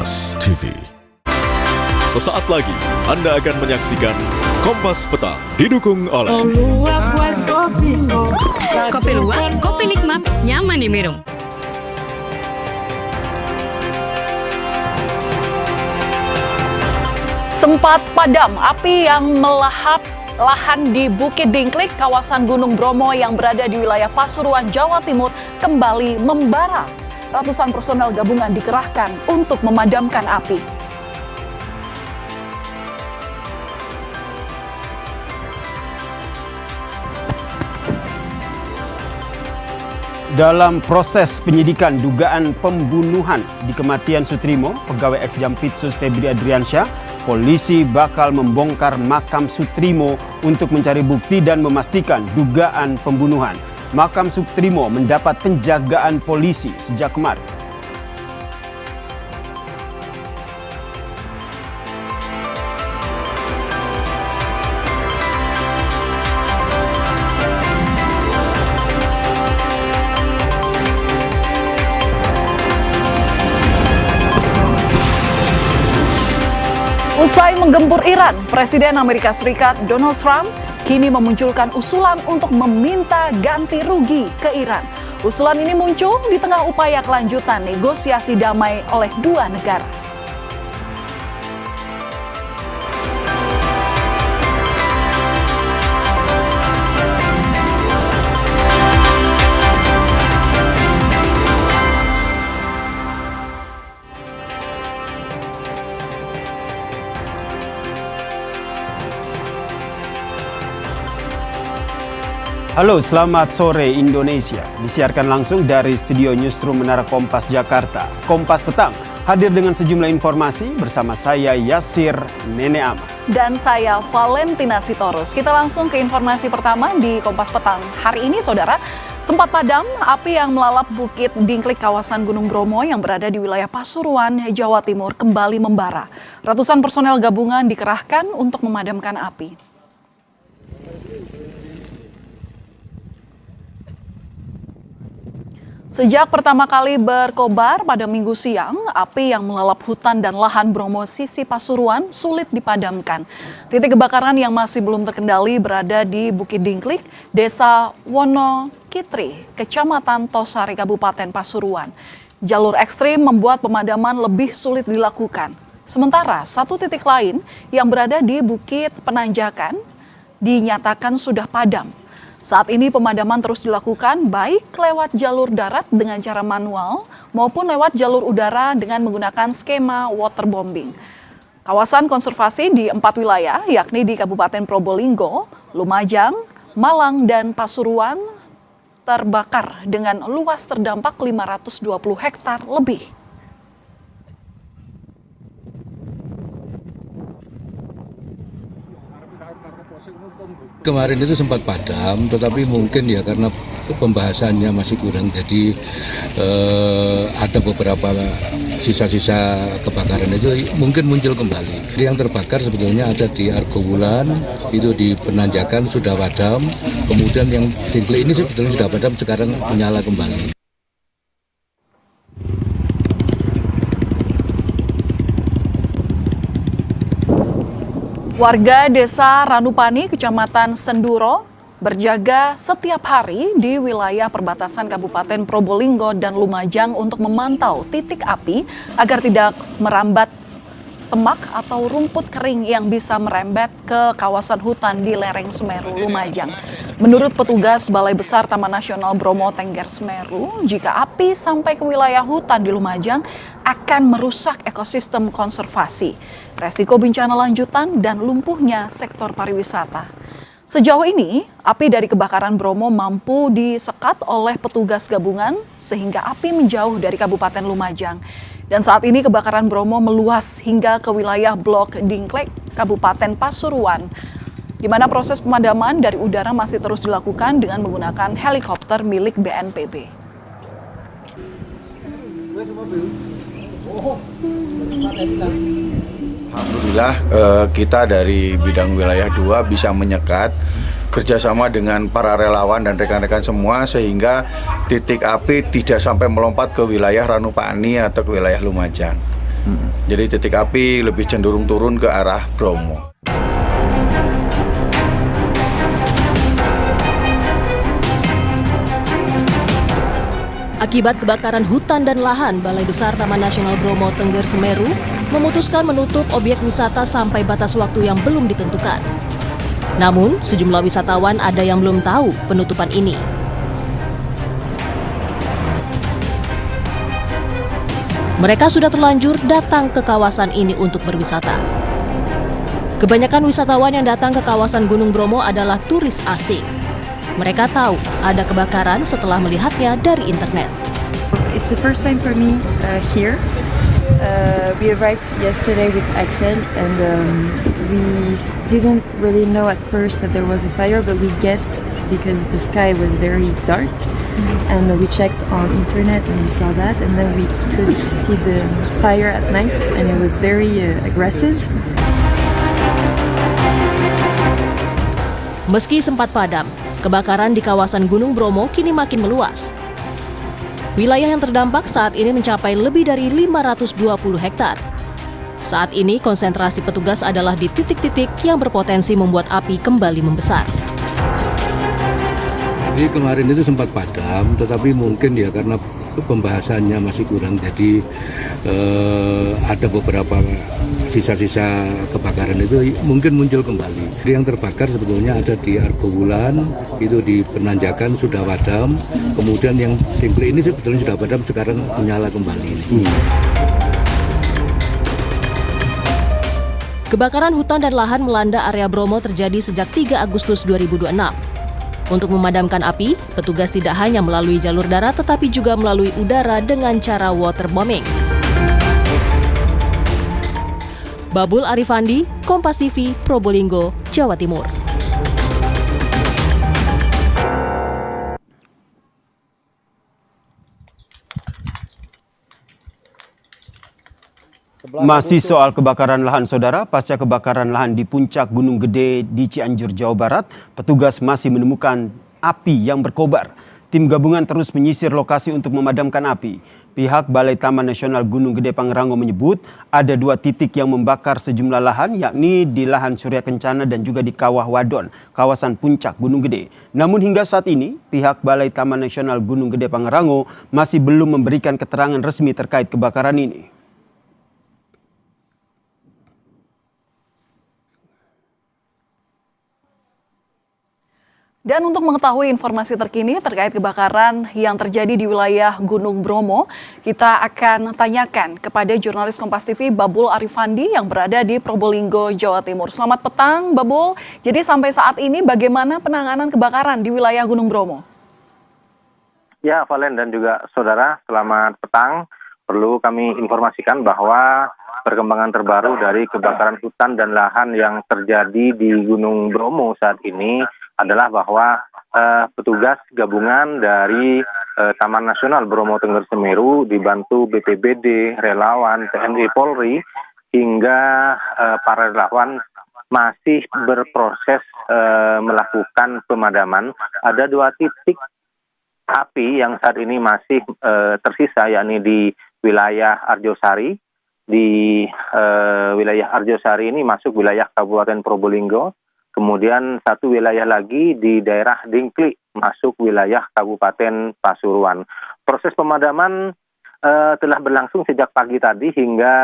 Kompas TV. Sesaat lagi Anda akan menyaksikan Kompas Petang didukung oleh Kopi luwak, kopi nikmat, nyaman diminum. Sempat padam api yang melahap lahan di Bukit Dingklik, kawasan Gunung Bromo yang berada di wilayah Pasuruan, Jawa Timur kembali membara. Ratusan personel gabungan dikerahkan untuk memadamkan api. Dalam proses penyidikan dugaan pembunuhan di kematian Sutrimo, pegawai ex-Jampitsus Febri Adriansyah, polisi bakal membongkar makam Sutrimo untuk mencari bukti dan memastikan dugaan pembunuhan. Makam Sutrimo mendapat penjagaan polisi sejak kemarin. Usai menggempur Iran, Presiden Amerika Serikat Donald Trump kini memunculkan usulan untuk meminta ganti rugi ke Iran. Usulan ini muncul di tengah upaya kelanjutan negosiasi damai oleh dua negara. Halo, selamat sore Indonesia. Disiarkan langsung dari studio Newsroom Menara Kompas Jakarta. Kompas Petang hadir dengan sejumlah informasi bersama saya Yasir Neneama. Dan saya Valentina Sitorus. Kita langsung ke informasi pertama di Kompas Petang. Hari ini saudara, sempat padam api yang melalap Bukit Dingklik kawasan Gunung Bromo yang berada di wilayah Pasuruan, Jawa Timur kembali membara. Ratusan personel gabungan dikerahkan untuk memadamkan api. Sejak pertama kali berkobar pada Minggu siang, api yang melalap hutan dan lahan Bromo sisi Pasuruan sulit dipadamkan. Titik kebakaran yang masih belum terkendali berada di Bukit Dingklik, Desa Wonokitri, Kecamatan Tosari, Kabupaten Pasuruan. Jalur ekstrim membuat pemadaman lebih sulit dilakukan. Sementara satu titik lain yang berada di Bukit Penanjakan dinyatakan sudah padam. Saat ini pemadaman terus dilakukan baik lewat jalur darat dengan cara manual maupun lewat jalur udara dengan menggunakan skema waterbombing. Kawasan konservasi di 4 wilayah yakni di Kabupaten Probolinggo, Lumajang, Malang, dan Pasuruan terbakar dengan luas terdampak 520 hektar lebih. Kemarin itu sempat padam, tetapi mungkin ya karena pembahasannya masih kurang, jadi ada beberapa sisa-sisa kebakaran itu mungkin muncul kembali. Yang terbakar sebetulnya ada di Argowulan, itu di Penanjakan sudah padam, kemudian yang Dingklik ini sebetulnya sudah padam, sekarang menyala kembali. Warga Desa Ranupani, Kecamatan Senduro, berjaga setiap hari di wilayah perbatasan Kabupaten Probolinggo dan Lumajang untuk memantau titik api agar tidak merambat semak atau rumput kering yang bisa merembet ke kawasan hutan di lereng Semeru, Lumajang. Menurut petugas Balai Besar Taman Nasional Bromo Tengger Semeru, jika api sampai ke wilayah hutan di Lumajang akan merusak ekosistem konservasi, resiko bencana lanjutan dan lumpuhnya sektor pariwisata. Sejauh ini, api dari kebakaran Bromo mampu disekat oleh petugas gabungan sehingga api menjauh dari Kabupaten Lumajang. Dan saat ini kebakaran Bromo meluas hingga ke wilayah Blok Dingklik, Kabupaten Pasuruan, di mana proses pemadaman dari udara masih terus dilakukan dengan menggunakan helikopter milik BNPB. Alhamdulillah kita dari bidang wilayah 2 bisa menyekat kerjasama dengan para relawan dan rekan-rekan semua sehingga titik api tidak sampai melompat ke wilayah Ranupani atau ke wilayah Lumajang. Jadi titik api lebih cenderung turun ke arah Bromo. Akibat kebakaran hutan dan lahan, Balai Besar Taman Nasional Bromo Tengger Semeru memutuskan menutup objek wisata sampai batas waktu yang belum ditentukan. Namun, sejumlah wisatawan ada yang belum tahu penutupan ini. Mereka sudah terlanjur datang ke kawasan ini untuk berwisata. Kebanyakan wisatawan yang datang ke kawasan Gunung Bromo adalah turis asing. Mereka tahu ada kebakaran setelah melihatnya dari internet. It's the first time for me here. We arrived yesterday with Axel and we didn't really know at first that there was a fire, but we guessed because the sky was very dark. And we checked on internet and we saw that, and then we could see the fire at night and it was very aggressive. Meski sempat padam, kebakaran di kawasan Gunung Bromo kini makin meluas. Wilayah yang terdampak saat ini mencapai lebih dari 520 hektar. Saat ini konsentrasi petugas adalah di titik-titik yang berpotensi membuat api kembali membesar. Jadi kemarin itu sempat padam, tetapi mungkin ya karena pembahasannya masih kurang, jadi ada beberapa sisa-sisa kebakaran itu mungkin muncul kembali. Jadi yang terbakar sebetulnya ada di Argo Wulan, itu di Penanjakan sudah padam, kemudian yang Singkli ini sebetulnya sudah padam, sekarang menyala kembali. Kebakaran hutan dan lahan melanda area Bromo terjadi sejak 3 Agustus 2026. Untuk memadamkan api, petugas tidak hanya melalui jalur darat tetapi juga melalui udara dengan cara waterbombing. Babul Arifandi, Kompas TV, Probolinggo, Jawa Timur. Masih soal kebakaran lahan, saudara. Pasca kebakaran lahan di puncak Gunung Gede di Cianjur, Jawa Barat, petugas masih menemukan api yang berkobar. Tim gabungan terus menyisir lokasi untuk memadamkan api. Pihak Balai Taman Nasional Gunung Gede Pangrango menyebut ada 2 titik yang membakar sejumlah lahan, yakni di lahan Surya Kencana dan juga di Kawah Wadon, kawasan puncak Gunung Gede. Namun hingga saat ini, pihak Balai Taman Nasional Gunung Gede Pangrango masih belum memberikan keterangan resmi terkait kebakaran ini. Dan untuk mengetahui informasi terkini terkait kebakaran yang terjadi di wilayah Gunung Bromo, kita akan tanyakan kepada jurnalis Kompas TV Babul Arifandi yang berada di Probolinggo, Jawa Timur. Selamat petang, Babul. Jadi sampai saat ini bagaimana penanganan kebakaran di wilayah Gunung Bromo? Ya, Valen dan juga saudara, selamat petang. Perlu kami informasikan bahwa perkembangan terbaru dari kebakaran hutan dan lahan yang terjadi di Gunung Bromo saat ini adalah bahwa petugas gabungan dari Taman Nasional Bromo Tengger Semeru dibantu BPBD, relawan, TNI Polri, hingga para relawan masih berproses melakukan pemadaman. Ada 2 titik api yang saat ini masih tersisa, yakni di wilayah Arjosari. Di wilayah Arjosari ini masuk wilayah Kabupaten Probolinggo. Kemudian 1 wilayah lagi di daerah Dingkli, masuk wilayah Kabupaten Pasuruan. Proses pemadaman telah berlangsung sejak pagi tadi hingga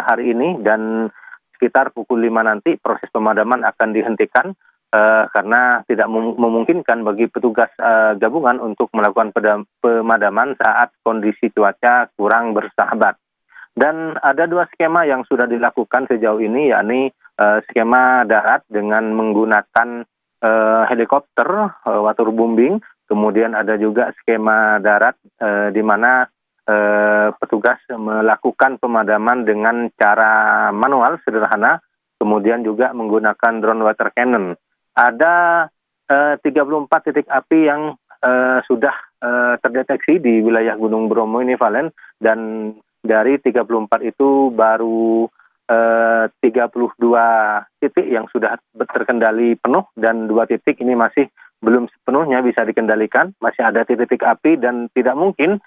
hari ini, dan sekitar pukul 5 nanti proses pemadaman akan dihentikan karena tidak memungkinkan bagi petugas gabungan untuk melakukan pemadaman saat kondisi cuaca kurang bersahabat. Dan ada 2 skema yang sudah dilakukan sejauh ini, yakni skema darat dengan menggunakan helikopter waterbombing, kemudian ada juga skema darat di mana petugas melakukan pemadaman dengan cara manual sederhana, kemudian juga menggunakan drone water cannon. Ada 34 titik api yang sudah terdeteksi di wilayah Gunung Bromo ini, Valen, dan dari 34 itu baru 32 titik yang sudah terkendali penuh, dan 2 titik ini masih belum sepenuhnya bisa dikendalikan. Masih ada titik api, dan tidak mungkin,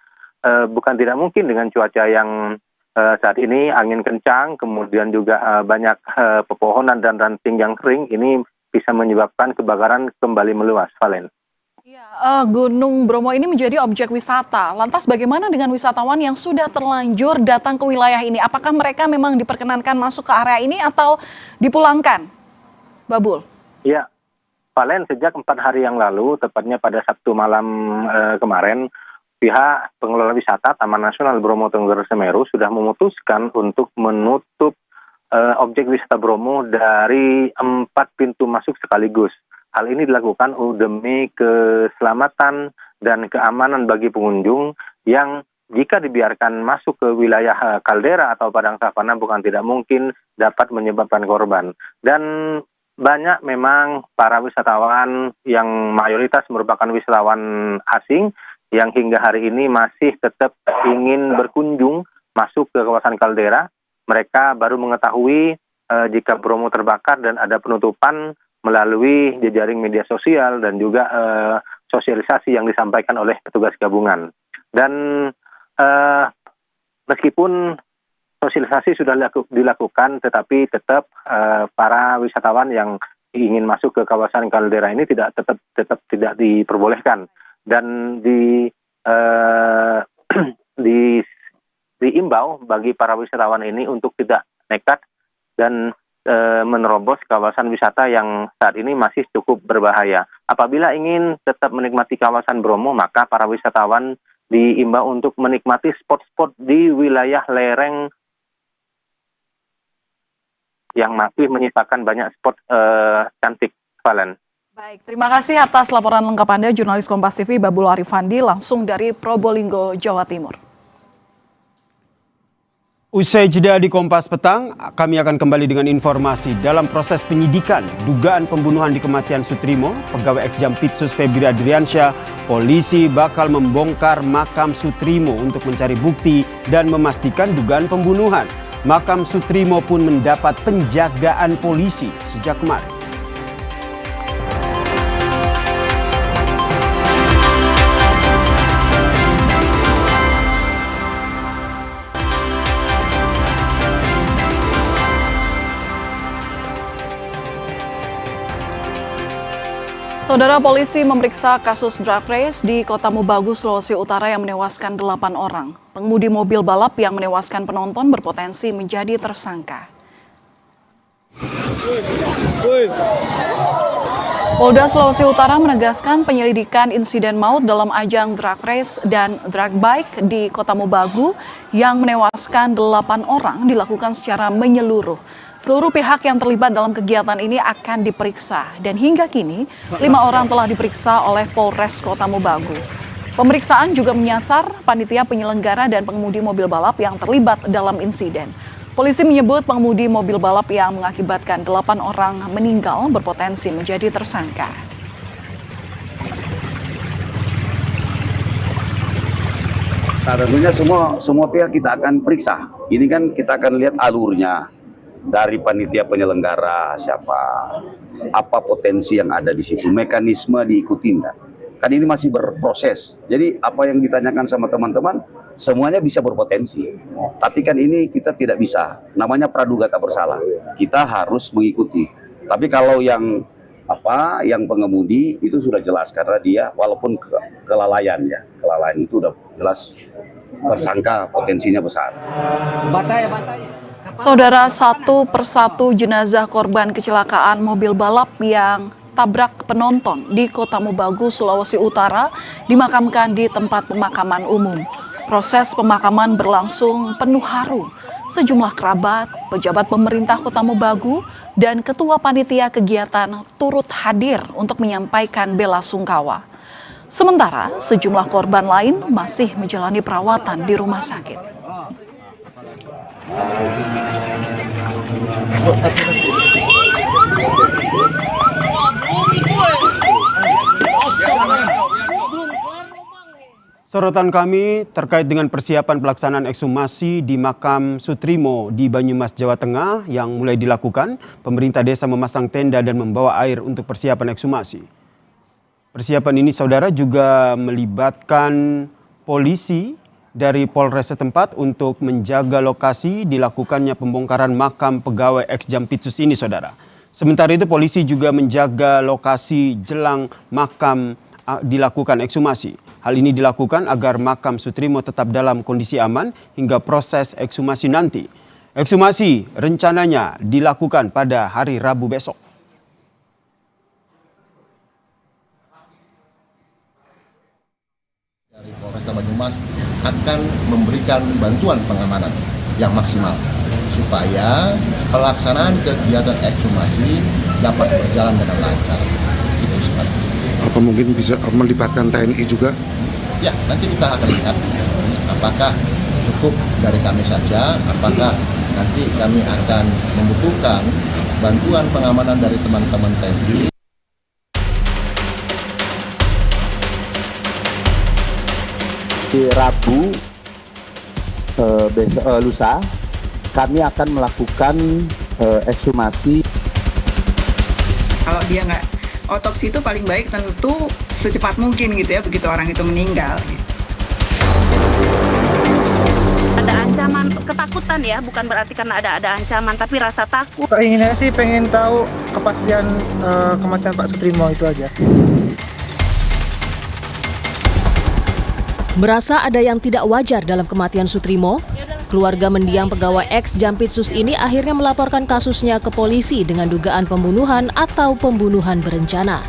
bukan tidak mungkin dengan cuaca yang saat ini angin kencang, kemudian juga banyak pepohonan dan ranting yang kering, ini bisa menyebabkan kebakaran kembali meluas, Valen. Ya, Gunung Bromo ini menjadi objek wisata. Lantas bagaimana dengan wisatawan yang sudah terlanjur datang ke wilayah ini? Apakah mereka memang diperkenankan masuk ke area ini atau dipulangkan? Babul. Ya, Valen, sejak 4 hari yang lalu, tepatnya pada Sabtu malam kemarin, pihak pengelola wisata Taman Nasional Bromo Tengger Semeru sudah memutuskan untuk menutup objek wisata Bromo dari 4 pintu masuk sekaligus. Hal ini dilakukan demi keselamatan dan keamanan bagi pengunjung yang jika dibiarkan masuk ke wilayah kaldera atau padang savana bukan tidak mungkin dapat menyebabkan korban. Dan banyak memang para wisatawan yang mayoritas merupakan wisatawan asing yang hingga hari ini masih tetap ingin berkunjung masuk ke kawasan kaldera. Mereka baru mengetahui jika Bromo terbakar dan ada penutupan melalui jejaring media sosial dan juga sosialisasi yang disampaikan oleh petugas gabungan. Dan meskipun sosialisasi sudah dilakukan, tetapi tetap para wisatawan yang ingin masuk ke kawasan kaldera ini tetap tidak diperbolehkan dan diimbau bagi para wisatawan ini untuk tidak nekat dan menerobos kawasan wisata yang saat ini masih cukup berbahaya. Apabila ingin tetap menikmati kawasan Bromo, maka para wisatawan diimbau untuk menikmati spot-spot di wilayah lereng yang masih menyisakan banyak spot cantik, Valen. Baik, terima kasih atas laporan lengkap Anda, jurnalis Kompas TV Babul Arifandi langsung dari Probolinggo, Jawa Timur. Usai jeda di Kompas Petang, kami akan kembali dengan informasi dalam proses penyidikan dugaan pembunuhan di kematian Sutrimo, pegawai Ex-Jampitsus Febri Adriansyah, polisi bakal membongkar makam Sutrimo untuk mencari bukti dan memastikan dugaan pembunuhan. Makam Sutrimo pun mendapat penjagaan polisi sejak kemarin. Saudara, polisi memeriksa kasus drag race di Kota Mobagu, Sulawesi Utara yang menewaskan 8 orang. Pengemudi mobil balap yang menewaskan penonton berpotensi menjadi tersangka. Polda Sulawesi Utara menegaskan penyelidikan insiden maut dalam ajang drag race dan drag bike di Kota Mobagu yang menewaskan 8 orang dilakukan secara menyeluruh. Seluruh pihak yang terlibat dalam kegiatan ini akan diperiksa dan hingga kini 5 orang telah diperiksa oleh Polres Kota Mobagu. Pemeriksaan juga menyasar panitia penyelenggara dan pengemudi mobil balap yang terlibat dalam insiden. Polisi menyebut pengemudi mobil balap yang mengakibatkan 8 orang meninggal berpotensi menjadi tersangka. Nah, tentunya semua pihak kita akan periksa. Ini kan kita akan lihat alurnya. Dari panitia penyelenggara siapa, apa potensi yang ada di situ, mekanisme diikuti enggak. Kan ini masih berproses. Jadi apa yang ditanyakan sama teman-teman semuanya bisa berpotensi. Tapi kan ini kita tidak bisa. Namanya praduga tak bersalah. Kita harus mengikuti. Tapi kalau yang pengemudi itu sudah jelas karena dia walaupun kelalaian ya. Kelalaian itu udah jelas tersangka, potensinya besar. Saudara, satu persatu jenazah korban kecelakaan mobil balap yang tabrak penonton di Kota Mobagu, Sulawesi Utara dimakamkan di tempat pemakaman umum. Proses pemakaman berlangsung penuh haru. Sejumlah kerabat, pejabat pemerintah Kota Mobagu, dan ketua panitia kegiatan turut hadir untuk menyampaikan bela sungkawa. Sementara sejumlah korban lain masih menjalani perawatan di rumah sakit. Sorotan kami terkait dengan persiapan pelaksanaan ekshumasi di makam Sutrimo di Banyumas, Jawa Tengah yang mulai dilakukan. Pemerintah desa memasang tenda dan membawa air untuk persiapan ekshumasi. Persiapan ini, saudara, juga melibatkan polisi dari Polres setempat untuk menjaga lokasi dilakukannya pembongkaran makam pegawai ex Jampitsus ini, saudara. Sementara itu polisi juga menjaga lokasi jelang makam dilakukan ekshumasi. Hal ini dilakukan agar makam Soetrimo tetap dalam kondisi aman hingga proses ekshumasi nanti. Ekshumasi rencananya dilakukan pada hari Rabu besok. Dari Polresta Banyumas akan memberikan bantuan pengamanan yang maksimal supaya pelaksanaan kegiatan ekshumasi dapat berjalan dengan lancar. Itu sebabnya. Apa mungkin bisa melibatkan TNI juga? Ya, nanti kita akan lihat apakah cukup dari kami saja, apakah nanti kami akan membutuhkan bantuan pengamanan dari teman-teman TNI. Di Rabu lusa kami akan melakukan ekshumasi. Kalau dia nggak otopsi itu paling baik tentu secepat mungkin gitu ya, begitu orang itu meninggal. Ada ancaman, ketakutan ya, bukan berarti karena ada ancaman, tapi rasa takut. Keinginannya sih pengen tahu kepastian kematian Pak Soetrimo itu aja. Merasa ada yang tidak wajar dalam kematian Soetrimo, keluarga mendiang pegawai ex Jampitsus ini akhirnya melaporkan kasusnya ke polisi dengan dugaan pembunuhan atau pembunuhan berencana.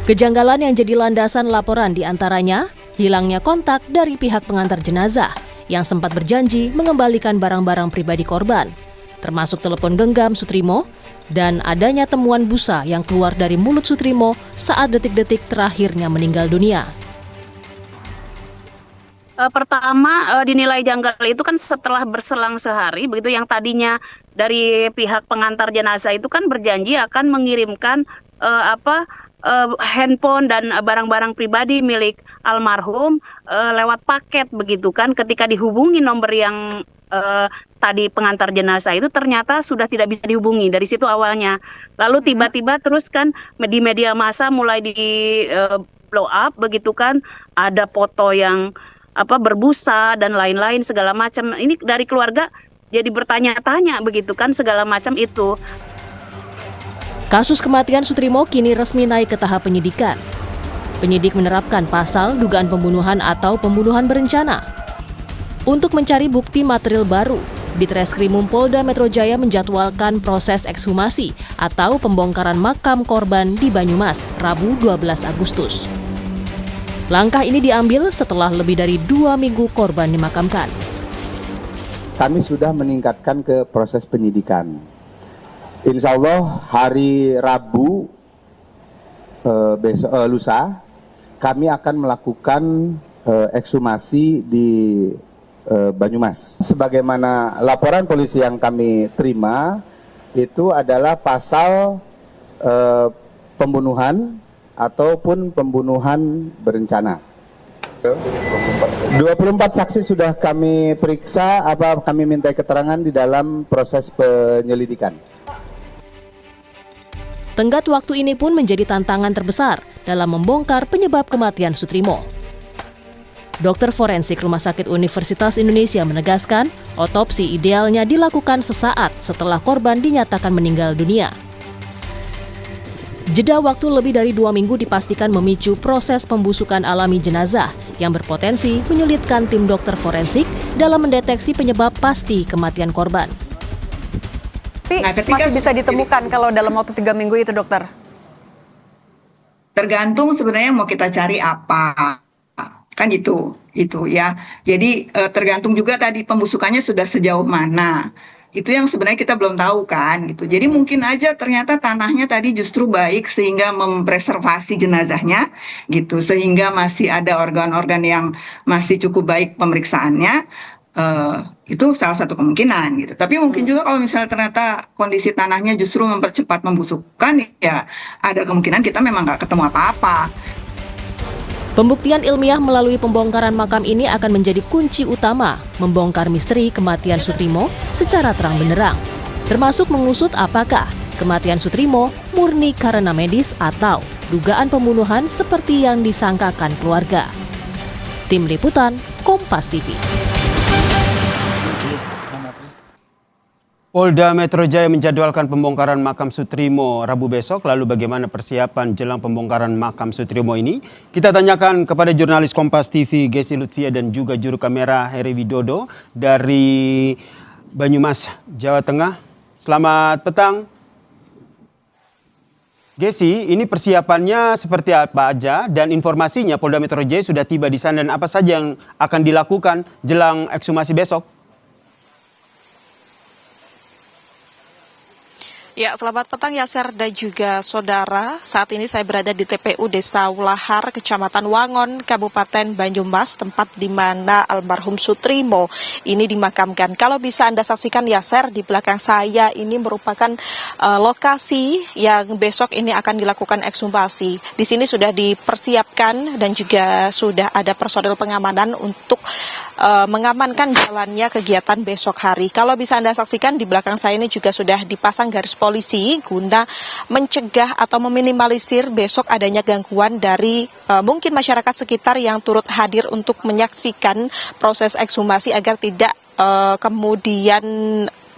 Kejanggalan yang jadi landasan laporan diantaranya hilangnya kontak dari pihak pengantar jenazah yang sempat berjanji mengembalikan barang-barang pribadi korban, termasuk telepon genggam Soetrimo dan adanya temuan busa yang keluar dari mulut Soetrimo saat detik-detik terakhirnya meninggal dunia. Pertama dinilai janggal itu kan setelah berselang sehari, begitu yang tadinya dari pihak pengantar jenazah itu kan berjanji akan mengirimkan handphone dan barang-barang pribadi milik almarhum lewat paket begitu kan. Ketika dihubungi nomor yang tadi pengantar jenazah itu ternyata sudah tidak bisa dihubungi dari situ awalnya. Lalu tiba-tiba terus kan di media massa mulai di blow up begitu kan, ada foto yang berbusa dan lain-lain segala macam. Ini dari keluarga jadi bertanya-tanya begitu kan, segala macam itu. Kasus kematian Soetrimo kini resmi naik ke tahap penyidikan. Penyidik menerapkan pasal dugaan pembunuhan atau pembunuhan berencana. Untuk mencari bukti material baru, Ditreskrimum Polda Metro Jaya menjadwalkan proses ekshumasi atau pembongkaran makam korban di Banyumas, Rabu 12 Agustus. Langkah ini diambil setelah lebih dari 2 minggu korban dimakamkan. Kami sudah meningkatkan ke proses penyidikan. Insya Allah hari Rabu lusa kami akan melakukan ekshumasi di Banyumas. Sebagaimana laporan polisi yang kami terima itu adalah pasal pembunuhan ataupun pembunuhan berencana. 24 saksi sudah kami periksa, kami minta keterangan di dalam proses penyelidikan. Tenggat waktu ini pun menjadi tantangan terbesar dalam membongkar penyebab kematian Soetrimo. Dokter forensik Rumah Sakit Universitas Indonesia menegaskan, otopsi idealnya dilakukan sesaat setelah korban dinyatakan meninggal dunia. Jeda waktu lebih dari 2 minggu dipastikan memicu proses pembusukan alami jenazah yang berpotensi menyulitkan tim dokter forensik dalam mendeteksi penyebab pasti kematian korban. Tapi masih bisa ditemukan kalau dalam waktu 3 minggu itu, dokter? Tergantung sebenarnya mau kita cari apa. Kan itu ya. Jadi tergantung juga tadi pembusukannya sudah sejauh mana. Itu yang sebenarnya kita belum tahu kan gitu. Jadi mungkin aja ternyata tanahnya tadi justru baik sehingga mempreservasi jenazahnya gitu, sehingga masih ada organ-organ yang masih cukup baik pemeriksaannya. Itu salah satu kemungkinan gitu. Tapi mungkin juga kalau misalnya ternyata kondisi tanahnya justru mempercepat pembusukan, ya ada kemungkinan kita memang nggak ketemu apa-apa. Pembuktian ilmiah melalui pembongkaran makam ini akan menjadi kunci utama membongkar misteri kematian Soetrimo secara terang benderang, termasuk mengusut apakah kematian Soetrimo murni karena medis atau dugaan pembunuhan seperti yang disangkakan keluarga. Tim Liputan, Kompas TV. Polda Metro Jaya menjadwalkan pembongkaran makam Sutrimo Rabu besok. Lalu bagaimana persiapan jelang pembongkaran makam Sutrimo ini? Kita tanyakan kepada jurnalis Kompas TV Gesi Lutfia dan juga juru kamera Heri Widodo dari Banyumas, Jawa Tengah. Selamat petang. Gesi, ini persiapannya seperti apa aja dan informasinya Polda Metro Jaya sudah tiba di sana dan apa saja yang akan dilakukan jelang ekshumasi besok? Ya, selamat petang Yaser dan juga saudara. Saat ini saya berada di TPU Desa Wulahar, Kecamatan Wangon, Kabupaten Banyumas, tempat di mana almarhum Sutrimo ini dimakamkan. Kalau bisa Anda saksikan Yaser, di belakang saya ini merupakan lokasi yang besok ini akan dilakukan ekshumasi. Di sini sudah dipersiapkan dan juga sudah ada personel pengamanan untuk mengamankan jalannya kegiatan besok hari. Kalau bisa Anda saksikan di belakang saya ini juga sudah dipasang garis polisi guna mencegah atau meminimalisir besok adanya gangguan dari mungkin masyarakat sekitar yang turut hadir untuk menyaksikan proses ekshumasi agar tidak kemudian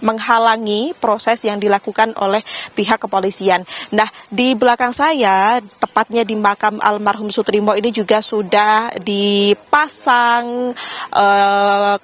menghalangi proses yang dilakukan oleh pihak kepolisian. Nah, di belakang saya, tepatnya di makam almarhum Sutrimo ini juga sudah dipasang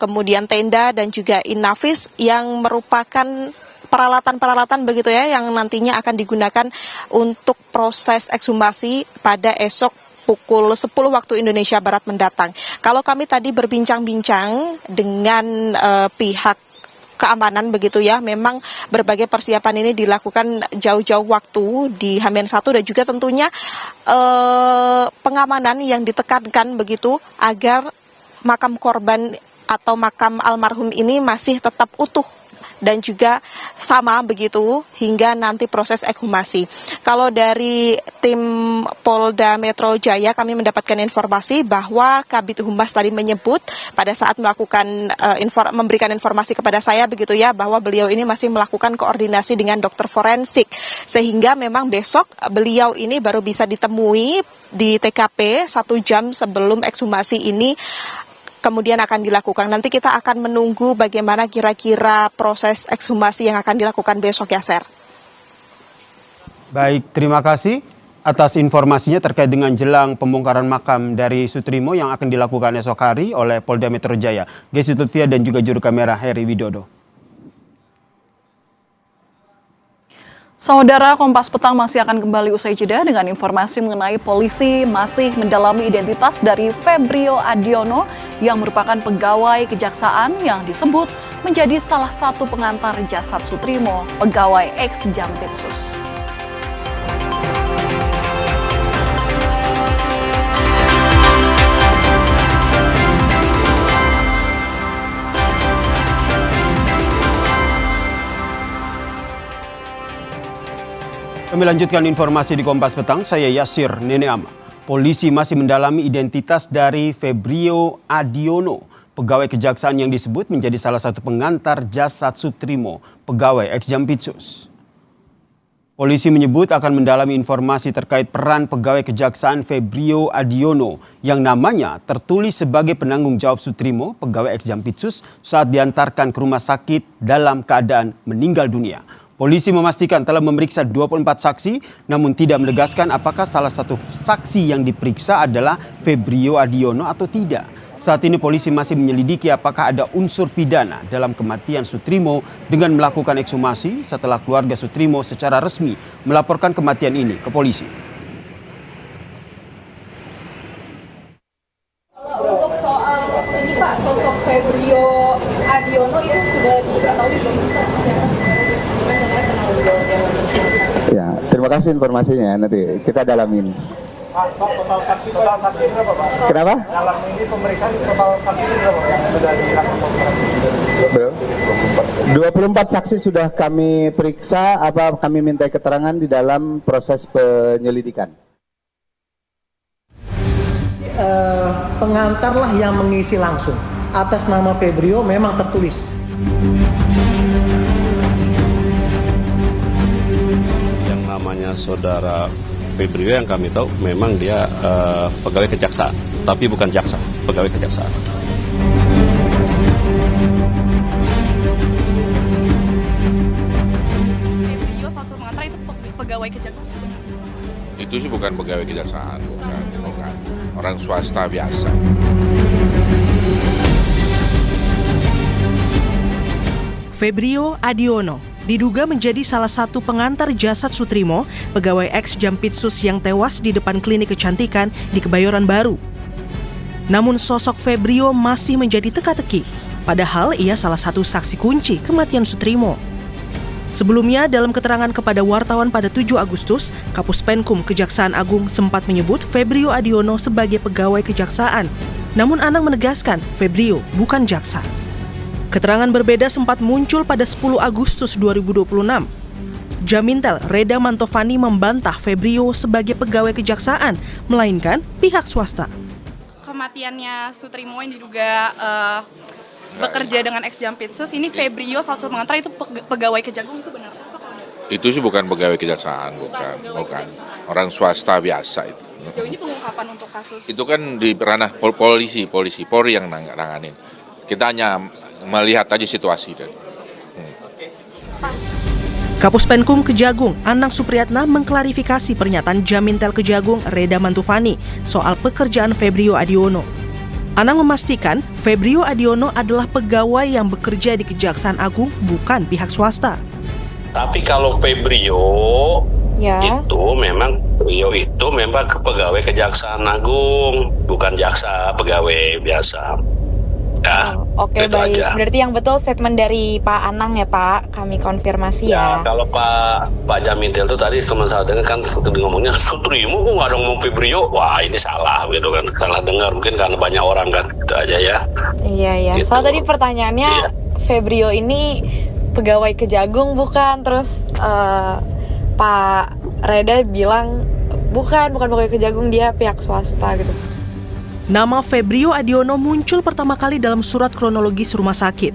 kemudian tenda dan juga inafis yang merupakan peralatan-peralatan begitu ya yang nantinya akan digunakan untuk proses ekshumasi pada esok pukul 10 waktu Indonesia Barat mendatang. Kalau kami tadi berbincang-bincang dengan pihak keamanan begitu ya, memang berbagai persiapan ini dilakukan jauh-jauh waktu di H-1 dan juga tentunya pengamanan yang ditekankan begitu agar makam korban atau makam almarhum ini masih tetap utuh dan juga sama begitu hingga nanti proses ekshumasi. Kalau dari tim Polda Metro Jaya kami mendapatkan informasi bahwa Kabid Humas tadi menyebut pada saat melakukan memberikan informasi kepada saya begitu ya bahwa beliau ini masih melakukan koordinasi dengan dokter forensik sehingga memang besok beliau ini baru bisa ditemui di TKP 1 jam sebelum ekshumasi ini kemudian akan dilakukan. Nanti kita akan menunggu bagaimana kira-kira proses ekshumasi yang akan dilakukan besok ya, Ser. Baik, terima kasih atas informasinya terkait dengan jelang pembongkaran makam dari Sutrimo yang akan dilakukan esok hari oleh Polda Metro Jaya. Gesi Lutfia dan juga juru kamera Heri Widodo. Saudara, Kompas Petang masih akan kembali usai jeda dengan informasi mengenai polisi masih mendalami identitas dari Febrio Adiono yang merupakan pegawai kejaksaan yang disebut menjadi salah satu pengantar jasad Sutrimo, pegawai ex Jampitsus. Kami lanjutkan informasi di Kompas Petang, saya Yasir Neneama. Polisi masih mendalami identitas dari Febrio Adiono, pegawai kejaksaan yang disebut menjadi salah satu pengantar jasad Sutrimo, pegawai ex Jampitsus. Polisi menyebut akan mendalami informasi terkait peran pegawai kejaksaan Febrio Adiono yang namanya tertulis sebagai penanggung jawab Sutrimo, pegawai ex Jampitsus saat diantarkan ke rumah sakit dalam keadaan meninggal dunia. Polisi memastikan telah memeriksa 24 saksi, namun tidak menegaskan apakah salah satu saksi yang diperiksa adalah Febrio Adiono atau tidak. Saat ini polisi masih menyelidiki apakah ada unsur pidana dalam kematian Sutrimo dengan melakukan ekshumasi setelah keluarga Sutrimo secara resmi melaporkan kematian ini ke polisi. Untuk soal ini Pak, sosok Febrio Adiono itu sudah diketahui belum? Ya, terima kasih informasinya, nanti kita dalamin. Total saksi berapa Pak? Kenapa? Dalam ini pemeriksaan total saksi berapa Pak? Sudah dilakukan 24 saksi sudah kami periksa, kami minta keterangan di dalam proses penyelidikan. Pengantarlah yang mengisi langsung. Atas nama Febrio memang tertulis. Namanya saudara Febrio yang kami tahu memang dia pegawai kejaksaan, tapi bukan jaksa, pegawai kejaksaan. Febrio satu mengantar itu pegawai kejagung. Itu sih bukan pegawai kejaksaan, bukan. Orang swasta biasa. Febrio Adiono diduga menjadi salah satu pengantar jasad Sutrimo, pegawai ex-Jampitsus yang tewas di depan klinik kecantikan di Kebayoran Baru. Namun sosok Febrio masih menjadi teka-teki, padahal ia salah satu saksi kunci kematian Sutrimo. Sebelumnya, dalam keterangan kepada wartawan pada 7 Agustus, Kapus Penkum Kejaksaan Agung sempat menyebut Febrio Adiono sebagai pegawai kejaksaan. Namun Anang menegaskan Febrio bukan jaksa. Keterangan berbeda sempat muncul pada 10 Agustus 2026. Jamintel Reda Mantovani membantah Febrio sebagai pegawai kejaksaan, melainkan pihak swasta. Kematiannya Sutrimo yang diduga bekerja dengan ex-Jampitsus, ini Febrio satu mengantar itu pegawai kejagung, itu benar? Itu sih bukan pegawai kejaksaan, bukan. Orang swasta biasa itu. Sejauh ini pengungkapan untuk kasus? Itu kan di ranah polisi, Polri yang nanganin. Kita hanya melihat aja situasi. Kapus Penkum Kejagung, Anang Supriyatna mengklarifikasi pernyataan Jamintel Kejagung Reda Mantovani soal pekerjaan Febrio Adiono. Anang memastikan Febrio Adiono adalah pegawai yang bekerja di Kejaksaan Agung, bukan pihak swasta. Tapi kalau Febrio itu memang pegawai Kejaksaan Agung, bukan jaksa, pegawai biasa. Ya, Oke, baik. Aja. Berarti yang betul statement dari Pak Anang ya Pak, kami konfirmasi ya. Kalau Pak Jamintel itu tadi teman saya dengar kan ngomongnya Sutrimo kok nggak ada ngomong Febrio, wah ini salah gitu kan, salah dengar mungkin karena banyak orang kan, itu aja ya. Iya. Gitu. Soal tadi pertanyaannya Febrio ini pegawai Kejagung bukan, terus Pak Reda bilang bukan pegawai Kejagung, dia pihak swasta gitu. Nama Febrio Adiono muncul pertama kali dalam surat kronologis rumah sakit.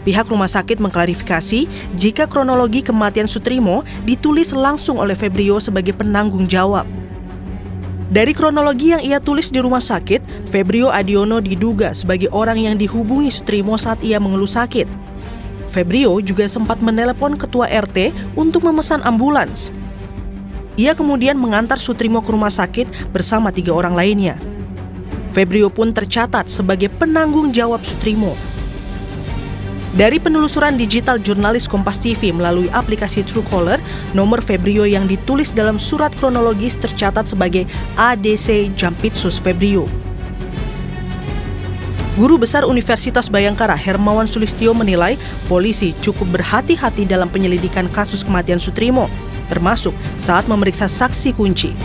Pihak rumah sakit mengklarifikasi jika kronologi kematian Sutrimo ditulis langsung oleh Febrio sebagai penanggung jawab. Dari kronologi yang ia tulis di rumah sakit, Febrio Adiono diduga sebagai orang yang dihubungi Sutrimo saat ia mengeluh sakit. Febrio juga sempat menelepon ketua RT untuk memesan ambulans. Ia kemudian mengantar Sutrimo ke rumah sakit bersama 3 orang lainnya. Febrio pun tercatat sebagai penanggung jawab Sutrimo. Dari penelusuran digital jurnalis Kompas TV melalui aplikasi Truecaller, nomor Febrio yang ditulis dalam surat kronologis tercatat sebagai ADC Jampitsus Febrio. Guru Besar Universitas Bhayangkara Hermawan Sulistyo menilai polisi cukup berhati-hati dalam penyelidikan kasus kematian Sutrimo, termasuk saat memeriksa saksi kunci.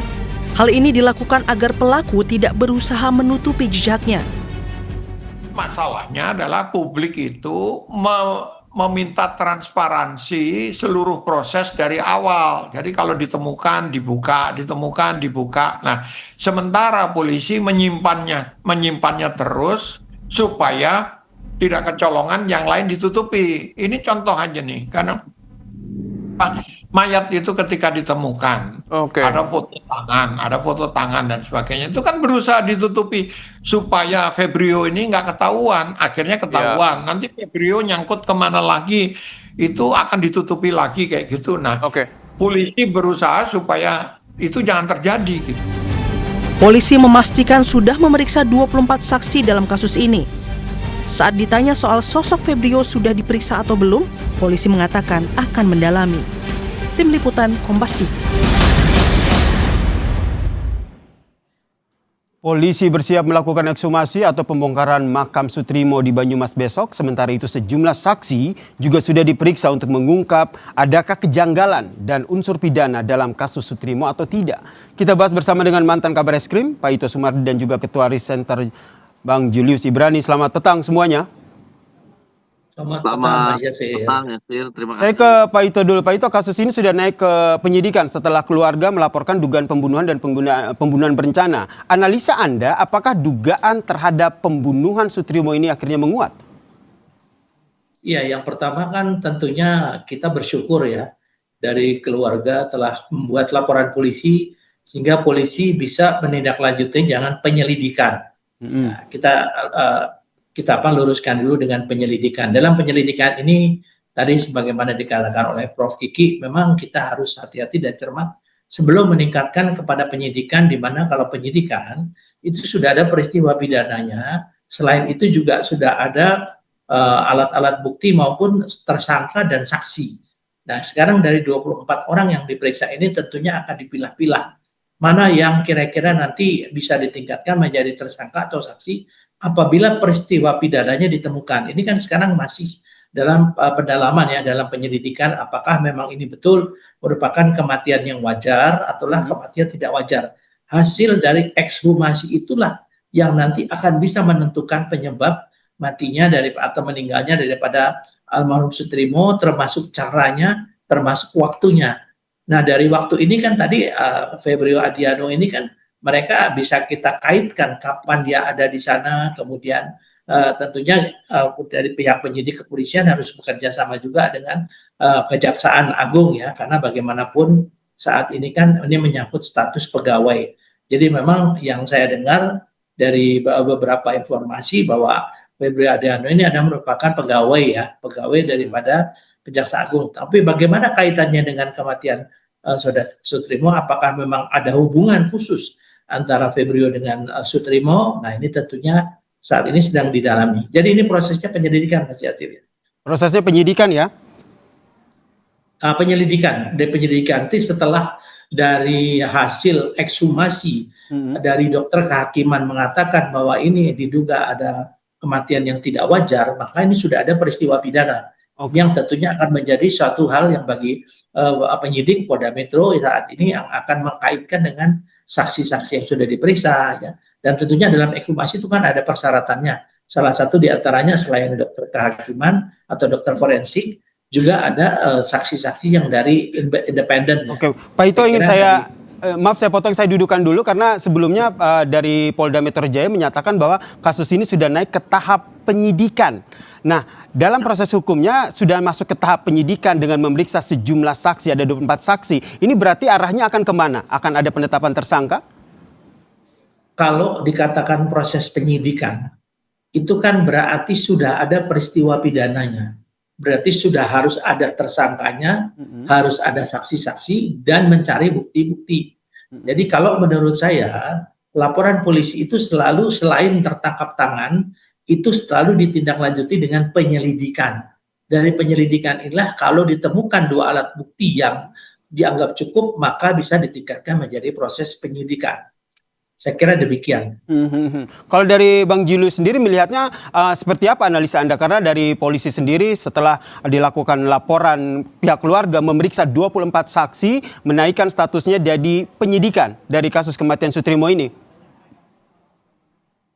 Hal ini dilakukan agar pelaku tidak berusaha menutupi jejaknya. Masalahnya adalah publik itu meminta transparansi seluruh proses dari awal. Jadi kalau ditemukan, dibuka. Nah, sementara polisi menyimpannya terus supaya tidak kecolongan, yang lain ditutupi. Ini contoh aja nih, karena mayat itu ketika ditemukan, ada foto tangan dan sebagainya, itu kan berusaha ditutupi supaya Febrio ini nggak ketahuan, akhirnya ketahuan. Nanti Febrio nyangkut kemana lagi, itu akan ditutupi lagi kayak gitu. Nah, polisi berusaha supaya itu jangan terjadi gitu. Polisi memastikan sudah memeriksa 24 saksi dalam kasus ini. Saat ditanya soal sosok Febrio sudah diperiksa atau belum, polisi mengatakan akan mendalami. Tim Liputan Kompas TV. Polisi bersiap melakukan ekshumasi atau pembongkaran makam Sutrimo di Banyumas besok. Sementara itu sejumlah saksi juga sudah diperiksa untuk mengungkap adakah kejanggalan dan unsur pidana dalam kasus Sutrimo atau tidak. Kita bahas bersama dengan mantan Kabar Eskrim, Pak Ito Sumardi, dan juga Ketua Risk Center Bang Julius Ibrani. Selamat petang semuanya. Selamat petang, Yasir. Terima kasih. Saya ke Pak Ito dulu. Pak Ito, kasus ini sudah naik ke penyidikan setelah keluarga melaporkan dugaan pembunuhan dan pembunuhan berencana. Analisa Anda, apakah dugaan terhadap pembunuhan Sutrimo ini akhirnya menguat? Iya, yang pertama kan tentunya kita bersyukur ya, dari keluarga telah membuat laporan polisi sehingga polisi bisa menindaklanjuti jangan penyelidikan. Nah, kita luruskan dulu dengan penyelidikan. Dalam penyelidikan ini tadi sebagaimana dikatakan oleh Prof. Kiki, memang kita harus hati-hati dan cermat sebelum meningkatkan kepada penyidikan, di mana kalau penyidikan itu sudah ada peristiwa pidananya, selain itu juga sudah ada alat-alat bukti maupun tersangka dan saksi. Nah, sekarang dari 24 orang yang diperiksa ini tentunya akan dipilah-pilah mana yang kira-kira nanti bisa ditingkatkan menjadi tersangka atau saksi apabila peristiwa pidananya ditemukan. Ini kan sekarang masih dalam pendalaman ya, dalam penyelidikan apakah memang ini betul merupakan kematian yang wajar ataukah kematian tidak wajar. Hasil dari ekshumasi itulah yang nanti akan bisa menentukan penyebab matinya atau meninggalnya daripada almarhum Sutrimo, termasuk caranya, termasuk waktunya. Nah, dari waktu ini kan tadi Febrio Adiano ini kan mereka bisa kita kaitkan kapan dia ada di sana, kemudian tentunya dari pihak penyidik kepolisian harus bekerja sama juga dengan Kejaksaan Agung ya, karena bagaimanapun saat ini kan ini menyangkut status pegawai. Jadi memang yang saya dengar dari beberapa informasi bahwa Febrio Adiano ini adalah merupakan pegawai daripada Kejaksaan Agung. Tapi bagaimana kaitannya dengan kematian Saudara Sutrimo? Apakah memang ada hubungan khusus antara Febrio dengan Sutrimo? Nah, ini tentunya saat ini sedang didalami. Jadi ini prosesnya penyelidikan, Mas Yasir. Prosesnya penyidikan ya? Penyelidikan. Nanti setelah dari hasil ekshumasi dari dokter kehakiman mengatakan bahwa ini diduga ada kematian yang tidak wajar, maka ini sudah ada peristiwa pidana yang tentunya akan menjadi suatu hal yang bagi penyidik Polda Metro saat ini yang akan mengkaitkan dengan saksi-saksi yang sudah diperiksa ya. Dan tentunya dalam ekshumasi itu kan ada persyaratannya. Salah satu diantaranya selain dokter kehakiman atau dokter forensik juga ada saksi-saksi yang dari independen. Oke, Pak Ito ingin maaf saya potong, saya dudukan dulu karena sebelumnya dari Polda Metro Jaya menyatakan bahwa kasus ini sudah naik ke tahap penyidikan. Nah, dalam proses hukumnya sudah masuk ke tahap penyidikan dengan memeriksa sejumlah saksi, ada 24 saksi. Ini berarti arahnya akan kemana? Akan ada penetapan tersangka? Kalau dikatakan proses penyidikan, itu kan berarti sudah ada peristiwa pidananya. Berarti sudah harus ada tersangkanya, harus ada saksi-saksi, dan mencari bukti-bukti. Jadi kalau menurut saya, laporan polisi itu selalu selain tertangkap tangan, itu selalu ditindaklanjuti dengan penyelidikan. Dari penyelidikan inilah kalau ditemukan 2 alat bukti yang dianggap cukup, maka bisa ditingkatkan menjadi proses penyidikan. Saya kira demikian. Kalau dari Bang Julius sendiri melihatnya seperti apa analisa Anda? Karena dari polisi sendiri setelah dilakukan laporan pihak keluarga memeriksa 24 saksi, menaikkan statusnya jadi penyidikan dari kasus kematian Sutrimo ini.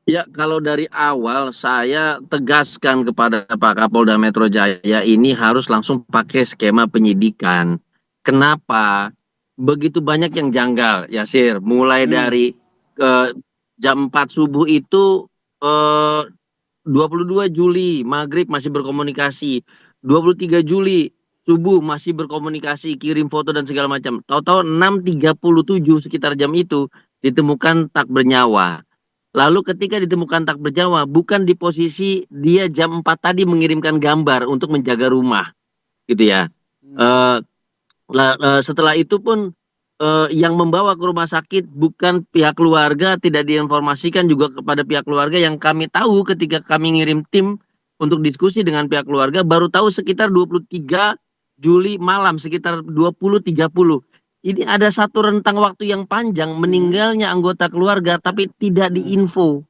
Ya, kalau dari awal saya tegaskan kepada Pak Kapolda Metro Jaya ini harus langsung pakai skema penyidikan. Kenapa? Begitu banyak yang janggal, Yasir. Mulai dari jam 4 subuh itu 22 Juli maghrib masih berkomunikasi, 23 Juli subuh masih berkomunikasi, kirim foto dan segala macam. Tahu-tahu 6.37 sekitar jam itu ditemukan tak bernyawa. Lalu ketika ditemukan tak bernyawa, bukan di posisi dia jam 4 tadi mengirimkan gambar untuk menjaga rumah, gitu ya. Setelah itu pun yang membawa ke rumah sakit bukan pihak keluarga, tidak diinformasikan juga kepada pihak keluarga. Yang kami tahu ketika kami ngirim tim untuk diskusi dengan pihak keluarga, baru tahu sekitar 23 Juli malam, sekitar 20.30. Ini ada satu rentang waktu yang panjang meninggalnya anggota keluarga tapi tidak diinfo.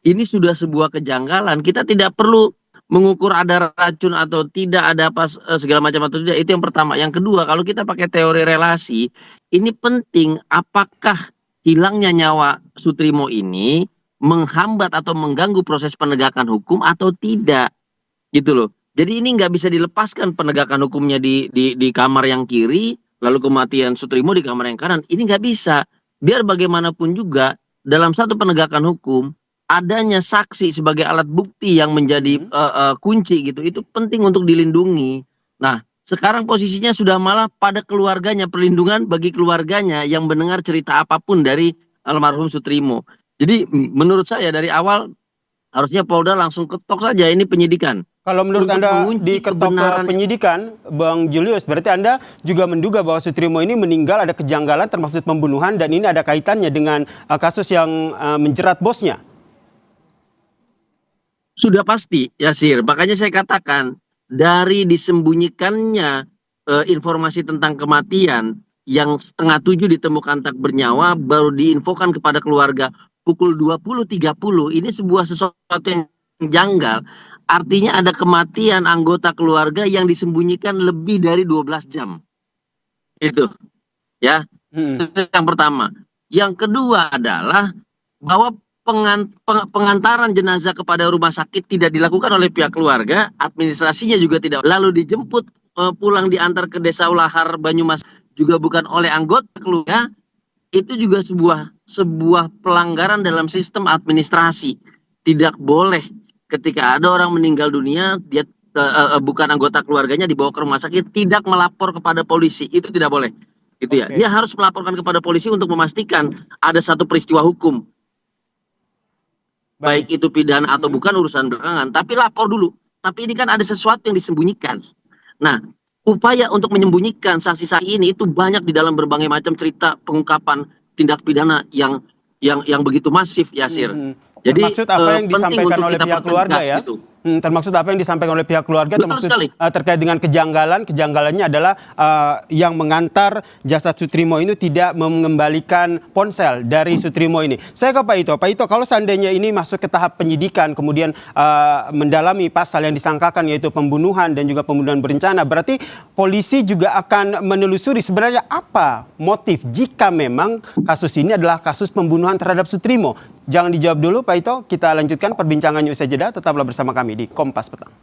Ini sudah sebuah kejanggalan. Kita tidak perlu mengukur ada racun atau tidak, ada apa segala macam atau tidak. Itu yang pertama. Yang kedua, kalau kita pakai teori relasi, ini penting apakah hilangnya nyawa Sutrimo ini menghambat atau mengganggu proses penegakan hukum atau tidak, gitu loh. Jadi ini nggak bisa dilepaskan penegakan hukumnya di kamar yang kiri, lalu kematian Sutrimo di kamar yang kanan. Ini nggak bisa. Biar bagaimanapun juga dalam satu penegakan hukum, adanya saksi sebagai alat bukti yang menjadi kunci gitu, itu penting untuk dilindungi. Nah, sekarang posisinya sudah malah pada keluarganya, perlindungan bagi keluarganya yang mendengar cerita apapun dari almarhum Sutrimo. Jadi menurut saya dari awal harusnya Polda langsung ketok saja ini penyidikan. Kalau menurut Untuk Anda mengunci diketok ke kebenaran- penyidikan, Bang Julius, berarti Anda juga menduga bahwa Sutrimo ini meninggal ada kejanggalan termasuk pembunuhan dan ini ada kaitannya dengan kasus yang menjerat bosnya? Sudah pasti, Yasir. Makanya saya katakan dari disembunyikannya informasi tentang kematian yang 6:30 ditemukan tak bernyawa baru diinfokan kepada keluarga pukul 20.30, ini sebuah sesuatu yang janggal. Artinya ada kematian anggota keluarga yang disembunyikan lebih dari 12 jam. Itu. Ya. Itu yang pertama. Yang kedua adalah bahwa pengantaran jenazah kepada rumah sakit tidak dilakukan oleh pihak keluarga, administrasinya juga tidak. Lalu dijemput pulang diantar ke Desa Ulahar Banyumas juga bukan oleh anggota keluarga. Itu juga sebuah pelanggaran dalam sistem administrasi. Tidak boleh ketika ada orang meninggal dunia, dia bukan anggota keluarganya dibawa ke rumah sakit, tidak melapor kepada polisi. Itu tidak boleh. Gitu ya. Dia harus melaporkan kepada polisi untuk memastikan ada satu peristiwa hukum. Baik itu pidana atau bukan urusan belakangan, tapi lapor dulu. Tapi ini kan ada sesuatu yang disembunyikan. Nah, upaya untuk menyembunyikan saksi-saksi ini itu banyak di dalam berbagai macam cerita pengungkapan tindak pidana yang begitu masif, Yasir. Jadi termaksud apa yang disampaikan oleh pihak keluarga ya? gitu. Termaksud apa yang disampaikan oleh pihak keluarga termaksud terkait dengan kejanggalannya adalah yang mengantar jasad Sutrimo ini tidak mengembalikan ponsel dari Sutrimo ini. Saya ke Pak Ito. Pak Ito, kalau seandainya ini masuk ke tahap penyidikan kemudian mendalami pasal yang disangkakan yaitu pembunuhan dan juga pembunuhan berencana, berarti polisi juga akan menelusuri sebenarnya apa motif jika memang kasus ini adalah kasus pembunuhan terhadap Sutrimo. Jangan dijawab dulu Pak Ito, kita lanjutkan perbincangannya usai jeda, tetaplah bersama kami di Kompas Petang.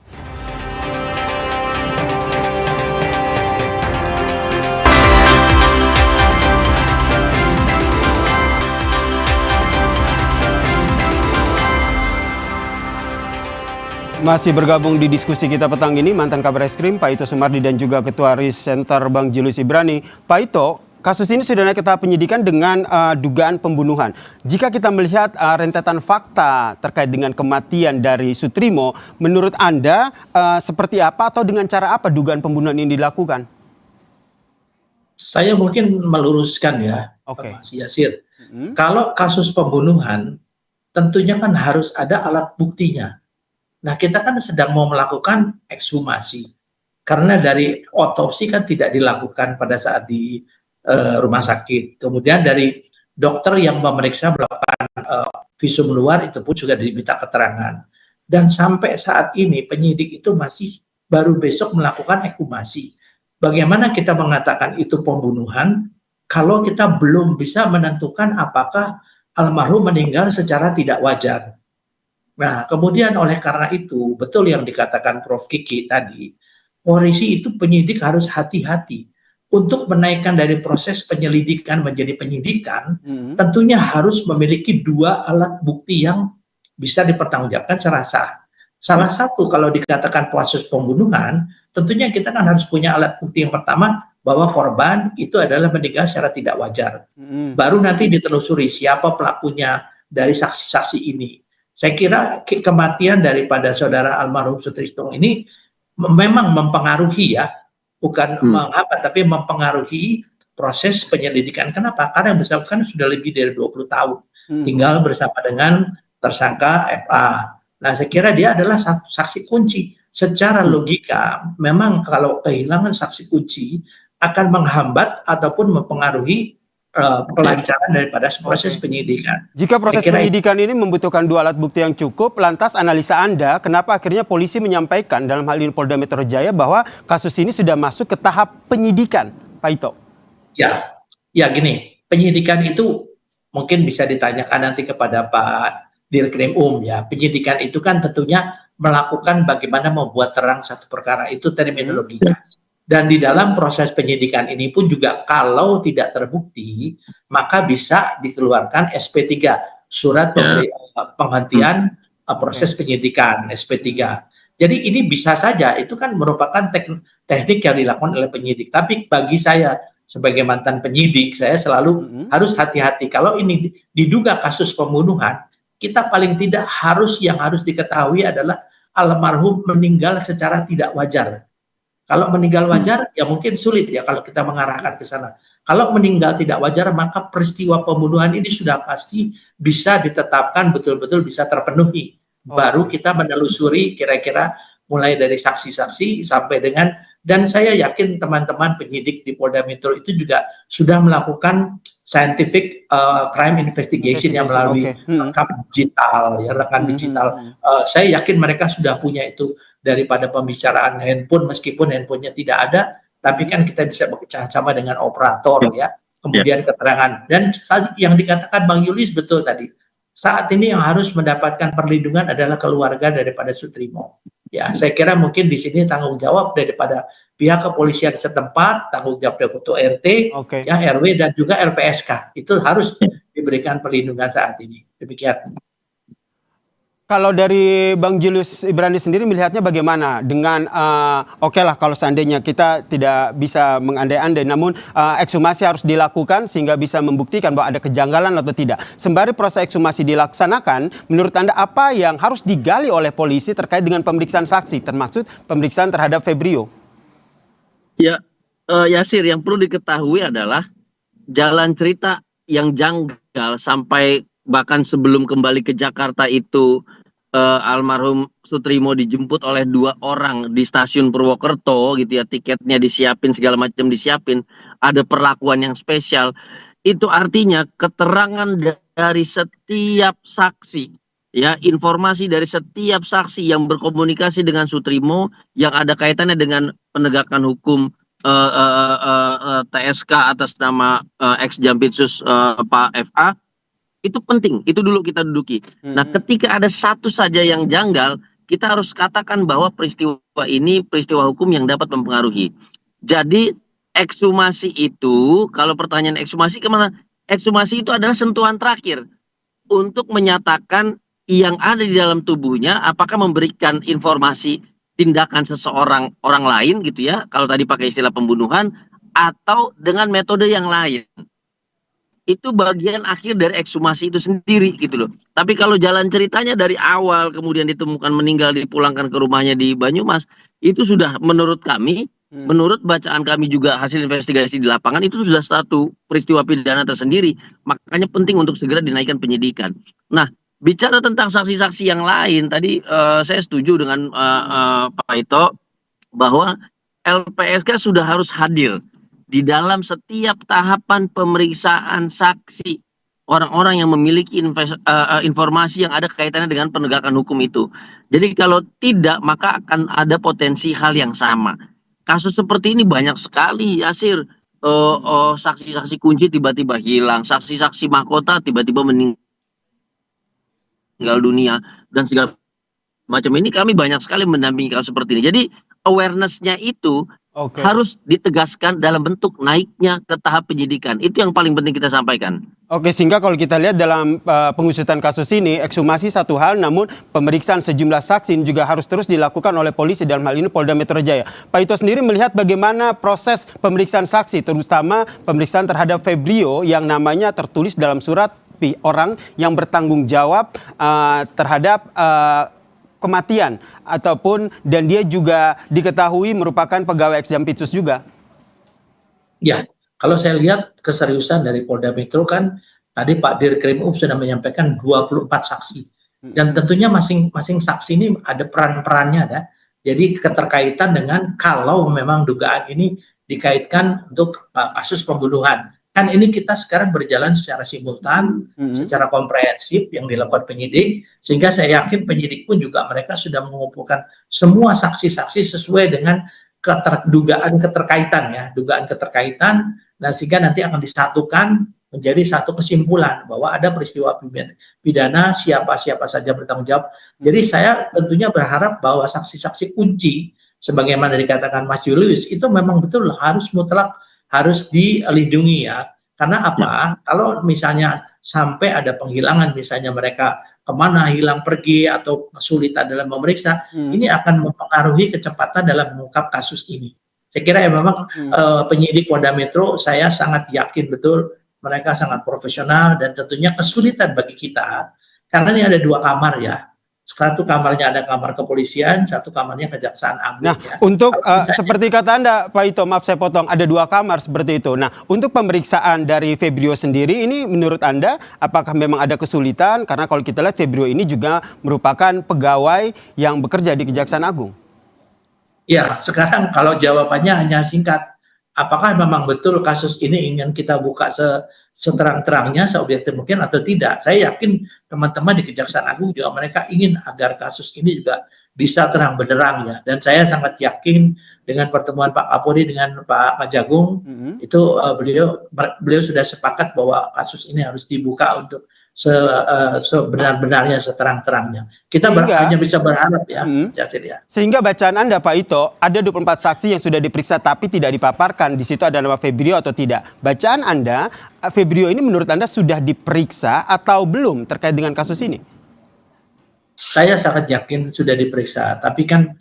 Masih bergabung di diskusi kita petang ini mantan Kabar Eskrim Pak Ito Sumardi dan juga Ketua Risk Center Bang Julius Ibrani. Pak Ito, kasus ini sudah naik ke tahap penyidikan dengan dugaan pembunuhan. Jika kita melihat rentetan fakta terkait dengan kematian dari Sutrimo, menurut Anda seperti apa atau dengan cara apa dugaan pembunuhan ini dilakukan? Saya mungkin meluruskan ya, Mas Yasir. Kalau kasus pembunuhan, tentunya kan harus ada alat buktinya. Nah, kita kan sedang mau melakukan ekshumasi. Karena dari otopsi kan tidak dilakukan pada saat di rumah sakit. Kemudian dari dokter yang memeriksa melakukan visum luar itu pun juga diminta keterangan. Dan sampai saat ini penyidik itu masih baru besok melakukan ekshumasi. Bagaimana kita mengatakan itu pembunuhan kalau kita belum bisa menentukan apakah almarhum meninggal secara tidak wajar. Nah, kemudian oleh karena itu, betul yang dikatakan Prof. Kiki tadi, polisi itu penyidik harus hati-hati. Untuk menaikkan dari proses penyelidikan menjadi penyidikan, tentunya harus memiliki dua alat bukti yang bisa dipertanggungjawabkan secara sah. Salah satu kalau dikatakan proses pembunuhan, tentunya kita kan harus punya alat bukti yang pertama, bahwa korban itu adalah meninggal secara tidak wajar. Baru nanti ditelusuri siapa pelakunya dari saksi-saksi ini. Saya kira kematian daripada saudara almarhum Sutrisno ini memang mempengaruhi ya, bukan mengapa, tapi mempengaruhi proses penyelidikan. Kenapa? Karena yang bersangkutan sudah lebih dari 20 tahun tinggal bersama dengan tersangka FA. Nah, saya kira dia adalah saksi kunci. Secara logika, memang kalau kehilangan saksi kunci akan menghambat ataupun mempengaruhi kelancaran daripada proses penyidikan. Jika proses penyidikan ini membutuhkan dua alat bukti yang cukup, lantas analisa Anda, kenapa akhirnya polisi menyampaikan dalam hal ini Polda Metro Jaya bahwa kasus ini sudah masuk ke tahap penyidikan, Pak Ito? Ya gini, penyidikan itu mungkin bisa ditanyakan nanti kepada Pak Dirkrim ya. Penyidikan itu kan tentunya melakukan bagaimana membuat terang satu perkara, itu terminologinya. Dan di dalam proses penyidikan ini pun juga kalau tidak terbukti, maka bisa dikeluarkan SP3, surat penghentian proses penyidikan, SP3. Jadi ini bisa saja, itu kan merupakan teknik yang dilakukan oleh penyidik. Tapi bagi saya, sebagai mantan penyidik, saya selalu harus hati-hati. Kalau ini diduga kasus pembunuhan, kita paling tidak yang harus diketahui adalah almarhum meninggal secara tidak wajar. Kalau meninggal wajar, ya mungkin sulit ya kalau kita mengarahkan ke sana. Kalau meninggal tidak wajar, maka peristiwa pembunuhan ini sudah pasti bisa ditetapkan betul-betul bisa terpenuhi. Baru kita menelusuri kira-kira mulai dari saksi-saksi sampai dengan, dan saya yakin teman-teman penyidik di Polda Metro itu juga sudah melakukan scientific crime investigation yang melalui rekam digital, ya rekam digital. Saya yakin mereka sudah punya itu daripada pembicaraan handphone, meskipun handphonenya tidak ada, tapi kan kita bisa bekerja sama dengan operator, ya. Kemudian keterangan, dan yang dikatakan Bang Yulis betul tadi. Saat ini yang harus mendapatkan perlindungan adalah keluarga daripada Sutrimo. Ya, saya kira mungkin di sini tanggung jawab daripada pihak kepolisian setempat, tanggung jawab dari ketua RT, ya RW dan juga LPSK. Itu harus diberikan perlindungan saat ini. Demikian. Kalau dari Bang Julius Ibrani sendiri melihatnya bagaimana dengan oke lah kalau seandainya kita tidak bisa mengandai-andai, namun ekshumasi harus dilakukan sehingga bisa membuktikan bahwa ada kejanggalan atau tidak. Sembari proses ekshumasi dilaksanakan, menurut Anda apa yang harus digali oleh polisi terkait dengan pemeriksaan saksi, termasuk pemeriksaan terhadap Febrio? Ya, Yasir, yang perlu diketahui adalah jalan cerita yang janggal sampai bahkan sebelum kembali ke Jakarta itu almarhum Sutrimo dijemput oleh 2 orang di stasiun Purwokerto gitu ya, tiketnya disiapin, segala macam disiapin, ada perlakuan yang spesial. Itu artinya keterangan dari setiap saksi, ya, informasi dari setiap saksi yang berkomunikasi dengan Sutrimo yang ada kaitannya dengan penegakan hukum TSK atas nama ex Jampitsus Pak FA. Itu penting, itu dulu kita duduki. Nah, ketika ada satu saja yang janggal, kita harus katakan bahwa peristiwa ini peristiwa hukum yang dapat mempengaruhi. Jadi, ekshumasi itu, kalau pertanyaan ekshumasi kemana? Ekshumasi itu adalah sentuhan terakhir untuk menyatakan yang ada di dalam tubuhnya, apakah memberikan informasi tindakan seseorang, orang lain gitu ya, kalau tadi pakai istilah pembunuhan, atau dengan metode yang lain. Itu bagian akhir dari ekshumasi itu sendiri gitu loh. Tapi kalau jalan ceritanya dari awal kemudian ditemukan meninggal dipulangkan ke rumahnya di Banyumas, itu sudah menurut kami, menurut bacaan kami juga hasil investigasi di lapangan, itu sudah satu peristiwa pidana tersendiri. Makanya penting untuk segera dinaikkan penyidikan. Nah, bicara tentang saksi-saksi yang lain, tadi saya setuju dengan Pak Ito bahwa LPSK sudah harus hadir di dalam setiap tahapan pemeriksaan saksi, orang-orang yang memiliki informasi yang ada kaitannya dengan penegakan hukum itu. Jadi kalau tidak, maka akan ada potensi hal yang sama. Kasus seperti ini banyak sekali, Yasir. Saksi-saksi kunci tiba-tiba hilang, saksi-saksi mahkota tiba-tiba meninggal dunia, dan segala macam. Ini kami banyak sekali mendampingi kasus seperti ini. Jadi awareness-nya itu harus ditegaskan dalam bentuk naiknya ke tahap penyidikan. Itu yang paling penting kita sampaikan. Oke, sehingga kalau kita lihat dalam pengusutan kasus ini, ekshumasi satu hal, namun pemeriksaan sejumlah saksi juga harus terus dilakukan oleh polisi, dalam hal ini Polda Metro Jaya. Pak Ito sendiri melihat bagaimana proses pemeriksaan saksi, terutama pemeriksaan terhadap Febrio yang namanya tertulis dalam surat orang yang bertanggung jawab terhadap kematian ataupun, dan dia juga diketahui merupakan pegawai ex Jampitsus juga. Ya, kalau saya lihat keseriusan dari Polda Metro kan tadi Pak Dirkrim sudah menyampaikan 24 saksi. Dan tentunya masing-masing saksi ini ada peran-perannya ya. Jadi keterkaitan dengan kalau memang dugaan ini dikaitkan untuk kasus pembunuhan. Kan ini kita sekarang berjalan secara simultan, secara komprehensif yang dilakukan penyidik, sehingga saya yakin penyidik pun juga mereka sudah mengumpulkan semua saksi-saksi sesuai dengan dugaan keterkaitan ya, dugaan keterkaitan, nah sehingga nanti akan disatukan menjadi satu kesimpulan bahwa ada peristiwa pidana, siapa-siapa saja bertanggung jawab. Jadi saya tentunya berharap bahwa saksi-saksi kunci, sebagaimana dikatakan Mas Julius, itu memang betul harus mutlak harus dilindungi ya, karena apa? Kalau misalnya sampai ada penghilangan, misalnya mereka kemana hilang pergi atau kesulitan dalam memeriksa, ini akan mempengaruhi kecepatan dalam mengungkap kasus ini. Saya kira ya memang penyidik Polda Metro, saya sangat yakin betul mereka sangat profesional dan tentunya kesulitan bagi kita karena ini ada 2 kamar ya. Satu kamarnya ada kamar kepolisian, satu kamarnya Kejaksaan Agung. Nah, ya. untuk seperti kata Anda, Pak Ito, maaf saya potong, ada 2 kamar seperti itu. Nah, untuk pemeriksaan dari Febrio sendiri, ini menurut Anda, apakah memang ada kesulitan? Karena kalau kita lihat Febrio ini juga merupakan pegawai yang bekerja di Kejaksaan Agung. Ya, sekarang kalau jawabannya hanya singkat, apakah memang betul kasus ini ingin kita buka seterang-terangnya, seobjektif mungkin atau tidak? Saya yakin teman-teman di Kejaksaan Agung juga mereka ingin agar kasus ini juga bisa terang benderang ya. Dan saya sangat yakin dengan pertemuan Pak Kapolri dengan Pak Kejagung, itu beliau sudah sepakat bahwa kasus ini harus dibuka untuk sebenar-benarnya, seterang-terangnya. Kita hanya bisa berharap ya, ya. Sehingga bacaan Anda, Pak Ito, ada 24 saksi yang sudah diperiksa tapi tidak dipaparkan. Di situ ada nama Febrio atau tidak. Bacaan Anda, Febrio ini menurut Anda sudah diperiksa atau belum terkait dengan kasus ini? Saya sangat yakin sudah diperiksa. Tapi kan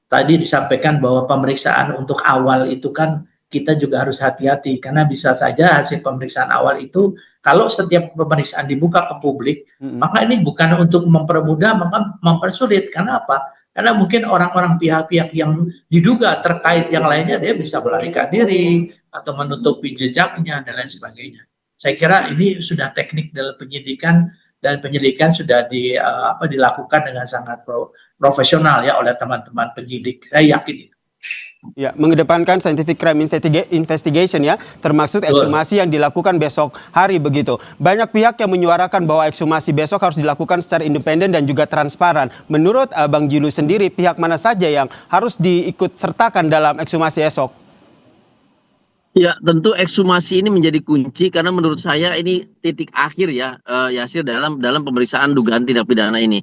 tadi disampaikan bahwa pemeriksaan untuk awal itu kan kita juga harus hati-hati. Karena bisa saja hasil pemeriksaan awal itu kalau setiap pemeriksaan dibuka ke publik, maka ini bukan untuk mempermudah, maka mempersulit. Karena apa? Karena mungkin orang-orang pihak-pihak yang diduga terkait yang lainnya, dia bisa melarikan diri, atau menutupi jejaknya, dan lain sebagainya. Saya kira ini sudah teknik dalam penyidikan, dan penyelidikan sudah dilakukan dengan sangat profesional ya oleh teman-teman penyidik. Saya yakin itu. Ya, mengedepankan scientific crime investigation ya, termasuk ekshumasi yang dilakukan besok hari begitu. Banyak pihak yang menyuarakan bahwa ekshumasi besok harus dilakukan secara independen dan juga transparan. Menurut Bang Julius sendiri, pihak mana saja yang harus diikut sertakan dalam ekshumasi esok? Ya, tentu ekshumasi ini menjadi kunci karena menurut saya ini titik akhir ya, Yasir, dalam pemeriksaan dugaan tindak pidana ini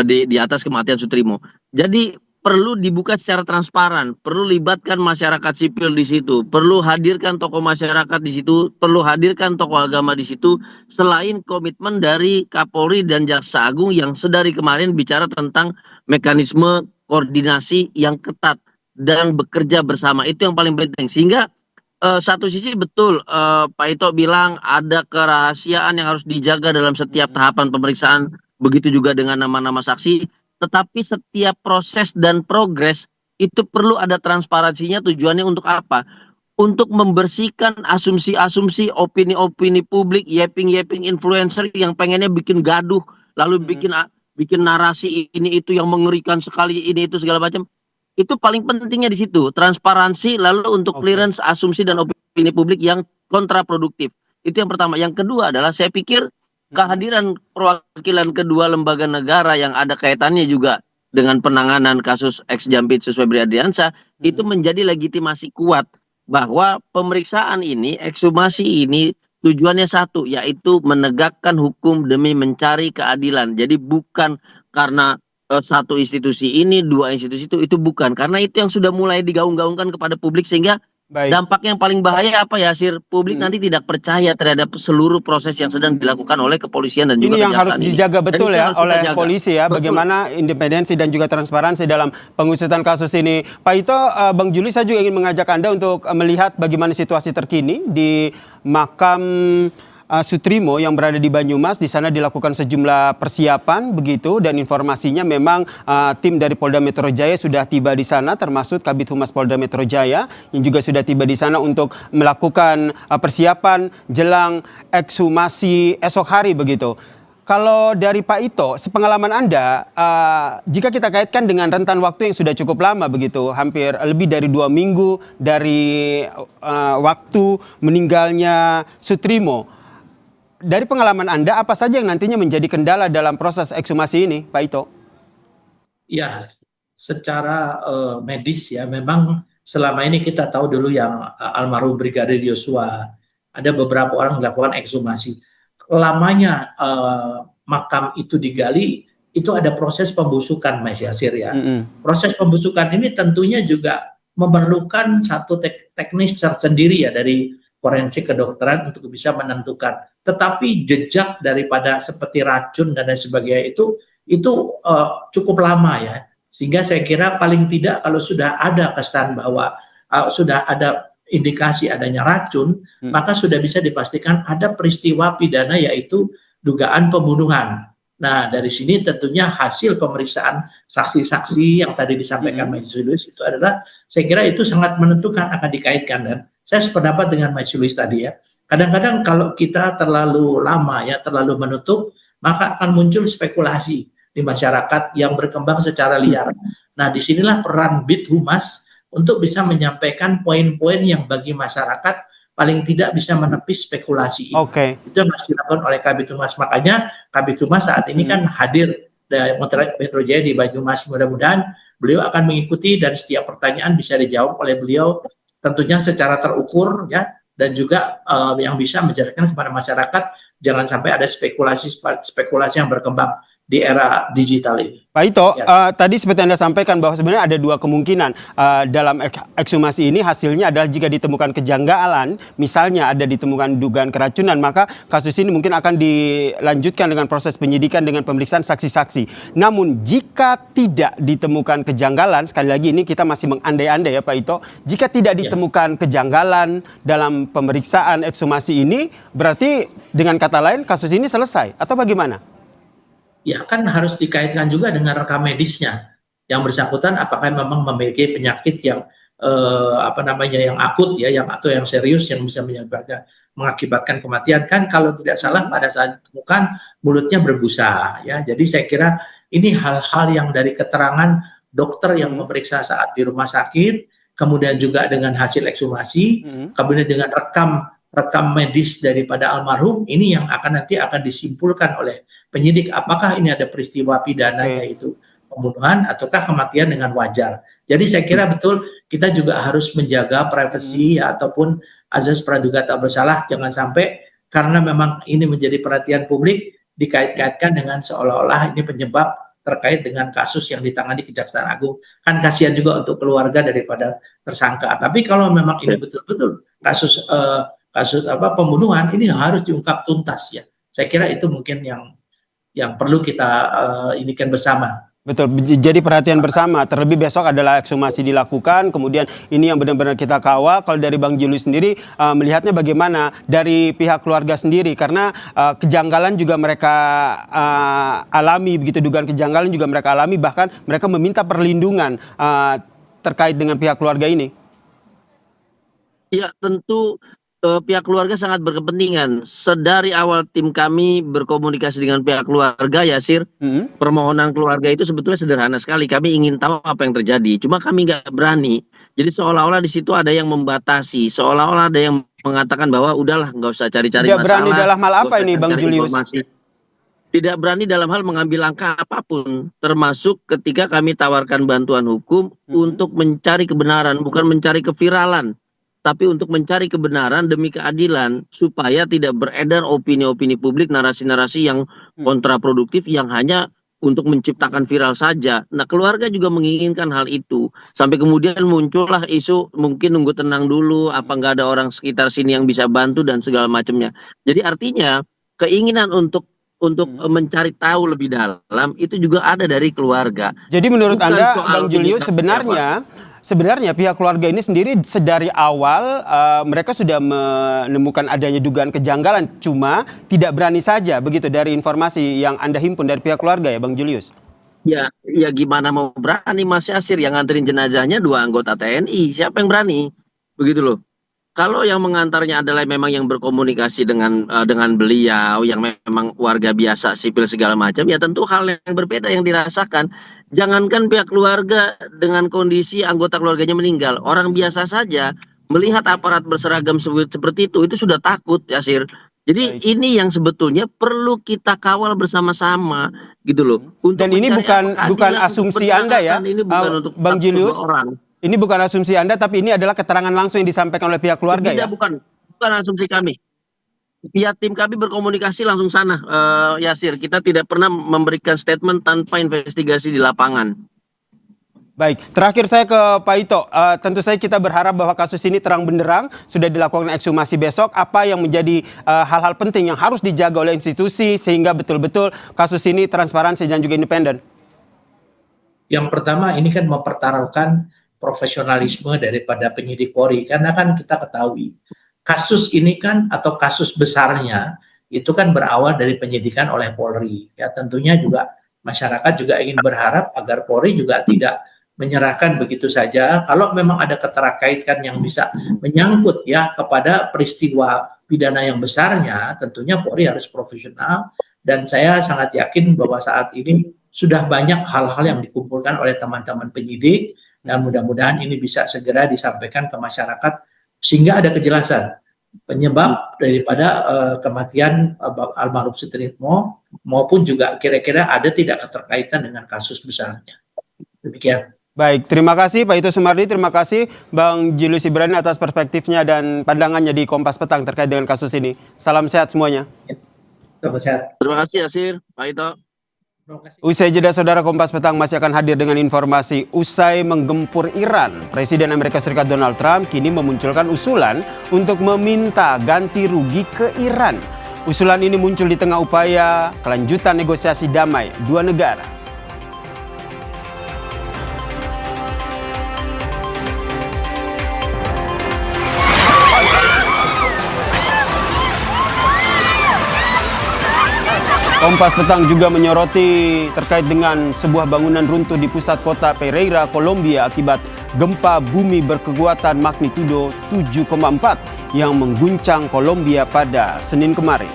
di atas kematian Sutrimo. Jadi perlu dibuka secara transparan, perlu libatkan masyarakat sipil di situ, perlu hadirkan tokoh masyarakat di situ, perlu hadirkan tokoh agama di situ, selain komitmen dari Kapolri dan Jaksa Agung yang sedari kemarin bicara tentang mekanisme koordinasi yang ketat dan bekerja bersama. Itu yang paling penting. Sehingga satu sisi betul Pak Ito bilang ada kerahasiaan yang harus dijaga dalam setiap tahapan pemeriksaan, begitu juga dengan nama-nama saksi. Tetapi setiap proses dan progres itu perlu ada transparansinya. Tujuannya untuk apa? Untuk membersihkan asumsi-asumsi, opini-opini publik, yapping-yapping influencer yang pengennya bikin gaduh, lalu bikin narasi ini itu yang mengerikan sekali, ini itu segala macam. Itu paling pentingnya di situ, transparansi, lalu untuk clearance asumsi dan opini publik yang kontraproduktif. Itu yang pertama. Yang kedua adalah saya pikir kehadiran perwakilan kedua lembaga negara yang ada kaitannya juga dengan penanganan kasus ex-Jampitsus Febri Adriansyah itu menjadi legitimasi kuat bahwa pemeriksaan ini, ekshumasi ini tujuannya satu, yaitu menegakkan hukum demi mencari keadilan. Jadi bukan karena satu institusi ini, 2 institusi itu bukan. Karena itu yang sudah mulai digaung-gaungkan kepada publik sehingga dampak yang paling bahaya apa ya, Sir? Publik nanti tidak percaya terhadap seluruh proses yang sedang dilakukan oleh kepolisian dan juga ini yang harus dijaga betul ya oleh jaga. Polisi ya, bagaimana independensi dan juga transparansi dalam pengusutan kasus ini. Pak Ito, Bang Juli, saya juga ingin mengajak Anda untuk melihat bagaimana situasi terkini di makam Sutrimo yang berada di Banyumas. Di sana dilakukan sejumlah persiapan begitu, dan informasinya memang tim dari Polda Metro Jaya sudah tiba di sana, termasuk Kabid Humas Polda Metro Jaya yang juga sudah tiba di sana untuk melakukan persiapan jelang ekshumasi esok hari begitu. Kalau dari Pak Ito, sepengalaman Anda, jika kita kaitkan dengan rentan waktu yang sudah cukup lama begitu, hampir lebih dari 2 minggu dari waktu meninggalnya Sutrimo, dari pengalaman Anda, apa saja yang nantinya menjadi kendala dalam proses ekshumasi ini, Pak Ito? Ya, secara medis ya, memang selama ini kita tahu dulu yang almarhum Brigadir Yosua, ada beberapa orang melakukan ekshumasi. Lamanya makam itu digali, itu ada proses pembusukan, Mas Yasir ya. Proses pembusukan ini tentunya juga memerlukan satu teknis tersendiri ya dari forensik kedokteran untuk bisa menentukan. Tetapi jejak daripada seperti racun dan lain sebagainya itu cukup lama ya. Sehingga saya kira paling tidak kalau sudah ada kesan bahwa sudah ada indikasi adanya racun, maka sudah bisa dipastikan ada peristiwa pidana yaitu dugaan pembunuhan. Nah, dari sini tentunya hasil pemeriksaan saksi-saksi yang tadi disampaikan Majelis itu adalah, saya kira itu sangat menentukan akan dikaitkan. Dan saya sependapat dengan Majelis tadi ya. Kadang-kadang kalau kita terlalu lama ya, terlalu menutup, maka akan muncul spekulasi di masyarakat yang berkembang secara liar. Nah, disinilah peran Bid Humas untuk bisa menyampaikan poin-poin yang bagi masyarakat paling tidak bisa menepis spekulasi ini. Itu yang harus dilakukan oleh Kabid Humas. Makanya Kabid Humas saat ini kan hadir di Metro Jaya di Banyumas. Mudah-mudahan beliau akan mengikuti dan setiap pertanyaan bisa dijawab oleh beliau tentunya secara terukur ya, dan juga yang bisa menjelaskan kepada masyarakat jangan sampai ada spekulasi yang berkembang di era digital ini. Pak Ito, tadi seperti Anda sampaikan bahwa sebenarnya ada dua kemungkinan dalam ekshumasi ini, hasilnya adalah jika ditemukan kejanggalan, misalnya ada ditemukan dugaan keracunan, maka kasus ini mungkin akan dilanjutkan dengan proses penyidikan dengan pemeriksaan saksi-saksi. Namun jika tidak ditemukan kejanggalan, sekali lagi ini kita masih mengandai-andai ya Pak Ito, jika tidak ditemukan kejanggalan dalam pemeriksaan ekshumasi ini, berarti dengan kata lain kasus ini selesai atau bagaimana? Ya kan harus dikaitkan juga dengan rekam medisnya yang bersangkutan apakah memang memiliki penyakit yang yang akut ya, yang atau yang serius yang bisa mengakibatkan kematian. Kan kalau tidak salah pada saat ditemukan mulutnya berbusa ya. Jadi saya kira ini hal-hal yang dari keterangan dokter yang memeriksa saat di rumah sakit, kemudian juga dengan hasil ekshumasi, kemudian dengan rekam medis daripada almarhum, ini yang nanti akan disimpulkan oleh penyidik apakah ini ada peristiwa pidana yaitu pembunuhan ataukah kematian dengan wajar. Jadi saya kira betul kita juga harus menjaga privasi ataupun azas praduga tak bersalah, jangan sampai karena memang ini menjadi perhatian publik dikait-kaitkan dengan seolah-olah ini penyebab terkait dengan kasus yang ditangani Kejaksaan Agung. Kan kasihan juga untuk keluarga daripada tersangka. Tapi kalau memang ini betul-betul kasus pembunuhan, ini harus diungkap tuntas ya. Saya kira itu mungkin yang perlu kita inikan bersama. Betul, jadi perhatian bersama. Terlebih besok adalah ekshumasi dilakukan, kemudian ini yang benar-benar kita kawal. Kalau dari Bang Julius sendiri melihatnya bagaimana dari pihak keluarga sendiri, karena kejanggalan juga mereka alami, begitu dugaan kejanggalan juga mereka alami, bahkan mereka meminta perlindungan terkait dengan pihak keluarga ini. Ya tentu pihak keluarga sangat berkepentingan. Sedari awal tim kami berkomunikasi dengan pihak keluarga, Yasir, permohonan keluarga itu sebetulnya sederhana sekali. Kami ingin tahu apa yang terjadi, cuma kami nggak berani. Jadi seolah-olah di situ ada yang membatasi, seolah-olah ada yang mengatakan bahwa udahlah nggak usah cari-cari masalah. Tidak berani dalam hal apa ini, Bang Julius? Tidak berani dalam hal mengambil langkah apapun, termasuk ketika kami tawarkan bantuan hukum untuk mencari kebenaran, bukan mencari keviralan, tapi untuk mencari kebenaran demi keadilan supaya tidak beredar opini-opini publik, narasi-narasi yang kontraproduktif yang hanya untuk menciptakan viral saja. Nah, keluarga juga menginginkan hal itu. Sampai kemudian muncullah isu mungkin nunggu tenang dulu, apa nggak ada orang sekitar sini yang bisa bantu dan segala macamnya. Jadi artinya keinginan untuk mencari tahu lebih dalam itu juga ada dari keluarga. Jadi menurut Anda, Bang Julius, sebenarnya pihak keluarga ini sendiri sedari awal mereka sudah menemukan adanya dugaan kejanggalan, cuma tidak berani saja begitu dari informasi yang Anda himpun dari pihak keluarga ya Bang Julius? Ya gimana mau berani Mas Yasir, yang nganterin jenazahnya 2 anggota TNI, siapa yang berani? Begitu loh. Kalau yang mengantarnya adalah memang yang berkomunikasi dengan beliau, yang memang warga biasa, sipil segala macam, ya tentu hal yang berbeda yang dirasakan. Jangankan pihak keluarga dengan kondisi anggota keluarganya meninggal, orang biasa saja melihat aparat berseragam seperti itu sudah takut, Yasir. Jadi ini yang sebetulnya perlu kita kawal bersama-sama, gitu loh. Dan ini bukan asumsi Anda ya, Bang Julius. Ini bukan asumsi Anda, tapi ini adalah keterangan langsung yang disampaikan oleh pihak keluarga. Tidak, bukan asumsi kami. Pihak tim kami berkomunikasi langsung sana, Yasir. Kita tidak pernah memberikan statement tanpa investigasi di lapangan. Baik, terakhir saya ke Pak Ito. Tentu saja kita berharap bahwa kasus ini terang benderang, sudah dilakukan ekshumasi besok. Apa yang menjadi hal-hal penting yang harus dijaga oleh institusi sehingga betul-betul kasus ini transparansi dan juga independen? Yang pertama ini kan mempertaruhkan profesionalisme daripada penyidik Polri. Karena kan kita ketahui kasus ini kan atau kasus besarnya itu kan berawal dari penyidikan oleh Polri. Ya tentunya juga masyarakat juga ingin berharap agar Polri juga tidak menyerahkan begitu saja. Kalau memang ada keterkaitan yang bisa menyangkut ya kepada peristiwa pidana yang besarnya, tentunya Polri harus profesional. Dan saya sangat yakin bahwa saat ini sudah banyak hal-hal yang dikumpulkan oleh teman-teman penyidik, dan mudah-mudahan ini bisa segera disampaikan ke masyarakat sehingga ada kejelasan penyebab daripada kematian almarhum Sutrismo maupun juga kira-kira ada tidak keterkaitan dengan kasus besarnya. Demikian. Baik, terima kasih Pak Ito Sumardi, terima kasih Bang Julius Ibrani atas perspektifnya dan pandangannya di Kompas Petang terkait dengan kasus ini. Salam sehat semuanya. Salam sehat. Terima kasih Yasir, Pak Ito. Usai jeda, saudara, Kompas Petang masih akan hadir dengan informasi. Usai menggempur Iran, Presiden Amerika Serikat Donald Trump kini memunculkan usulan untuk meminta ganti rugi ke Iran. Usulan ini muncul di tengah upaya kelanjutan negosiasi damai dua negara. Kompas Petang juga menyoroti terkait dengan sebuah bangunan runtuh di pusat kota Pereira, Kolombia akibat gempa bumi berkekuatan magnitudo 7,4 yang mengguncang Kolombia pada Senin kemarin.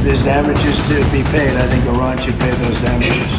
There's damages to be paid. I think Iran should pay those damages.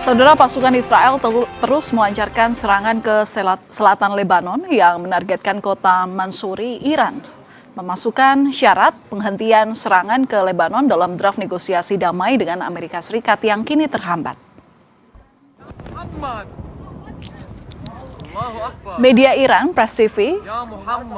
Saudara, pasukan Israel terus melancarkan serangan ke selatan Lebanon yang menargetkan kota Mansuri, Iran. Memasukkan syarat penghentian serangan ke Lebanon dalam draft negosiasi damai dengan Amerika Serikat yang kini terhambat. Media Iran, Press TV,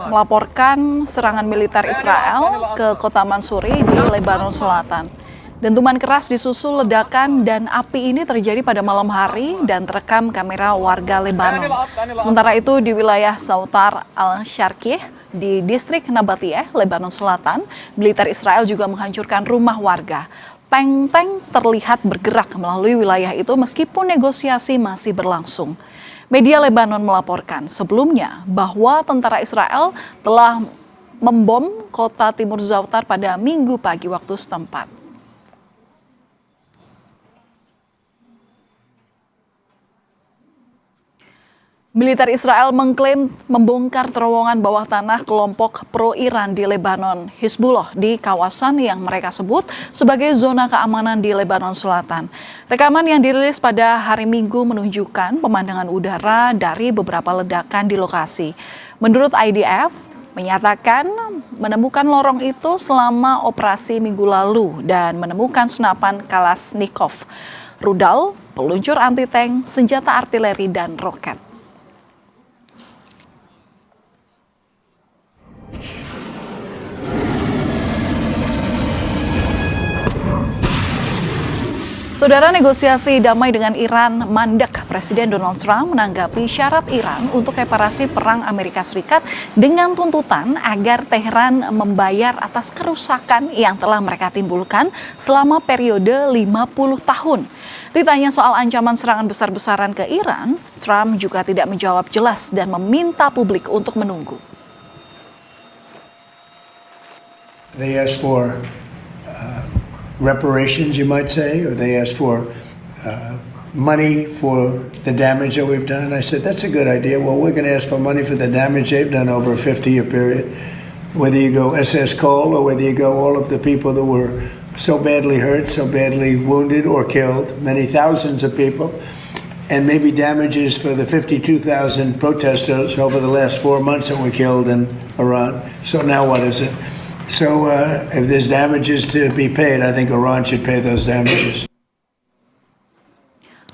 melaporkan serangan militer Israel ke kota Mansuri di Lebanon Selatan. Dentuman keras disusul ledakan dan api ini terjadi pada malam hari dan terekam kamera warga Lebanon. Sementara itu di wilayah Sautar al-Sharqiyah di distrik Nabatiyah, Lebanon Selatan, militer Israel juga menghancurkan rumah warga. Tank-tank terlihat bergerak melalui wilayah itu meskipun negosiasi masih berlangsung. Media Lebanon melaporkan sebelumnya bahwa tentara Israel telah membom kota timur Zautar pada Minggu pagi waktu setempat. Militer Israel mengklaim membongkar terowongan bawah tanah kelompok pro-Iran di Lebanon, Hizbullah, di kawasan yang mereka sebut sebagai zona keamanan di Lebanon Selatan. Rekaman yang dirilis pada hari Minggu menunjukkan pemandangan udara dari beberapa ledakan di lokasi. Menurut IDF, menyatakan menemukan lorong itu selama operasi minggu lalu dan menemukan senapan Kalashnikov, rudal, peluncur anti-tank, senjata artileri, dan roket. Saudara, negosiasi damai dengan Iran mandek. Presiden Donald Trump menanggapi syarat Iran untuk reparasi perang Amerika Serikat dengan tuntutan agar Teheran membayar atas kerusakan yang telah mereka timbulkan selama periode 50 tahun. Ditanya soal ancaman serangan besar-besaran ke Iran, Trump juga tidak menjawab jelas dan meminta publik untuk menunggu. They asked for reparations, you might say, or they asked for money for the damage that we've done. I said, that's a good idea. Well, we're going to ask for money for the damage they've done over a 50-year period. Whether you go SS Cole or whether you go all of the people that were so badly hurt, so badly wounded or killed, many thousands of people. and maybe damages for the 52,000 protesters over the last 4 months that were killed in Iran. So now what is it? So if there's damages to be paid, I think Iran should pay those damages.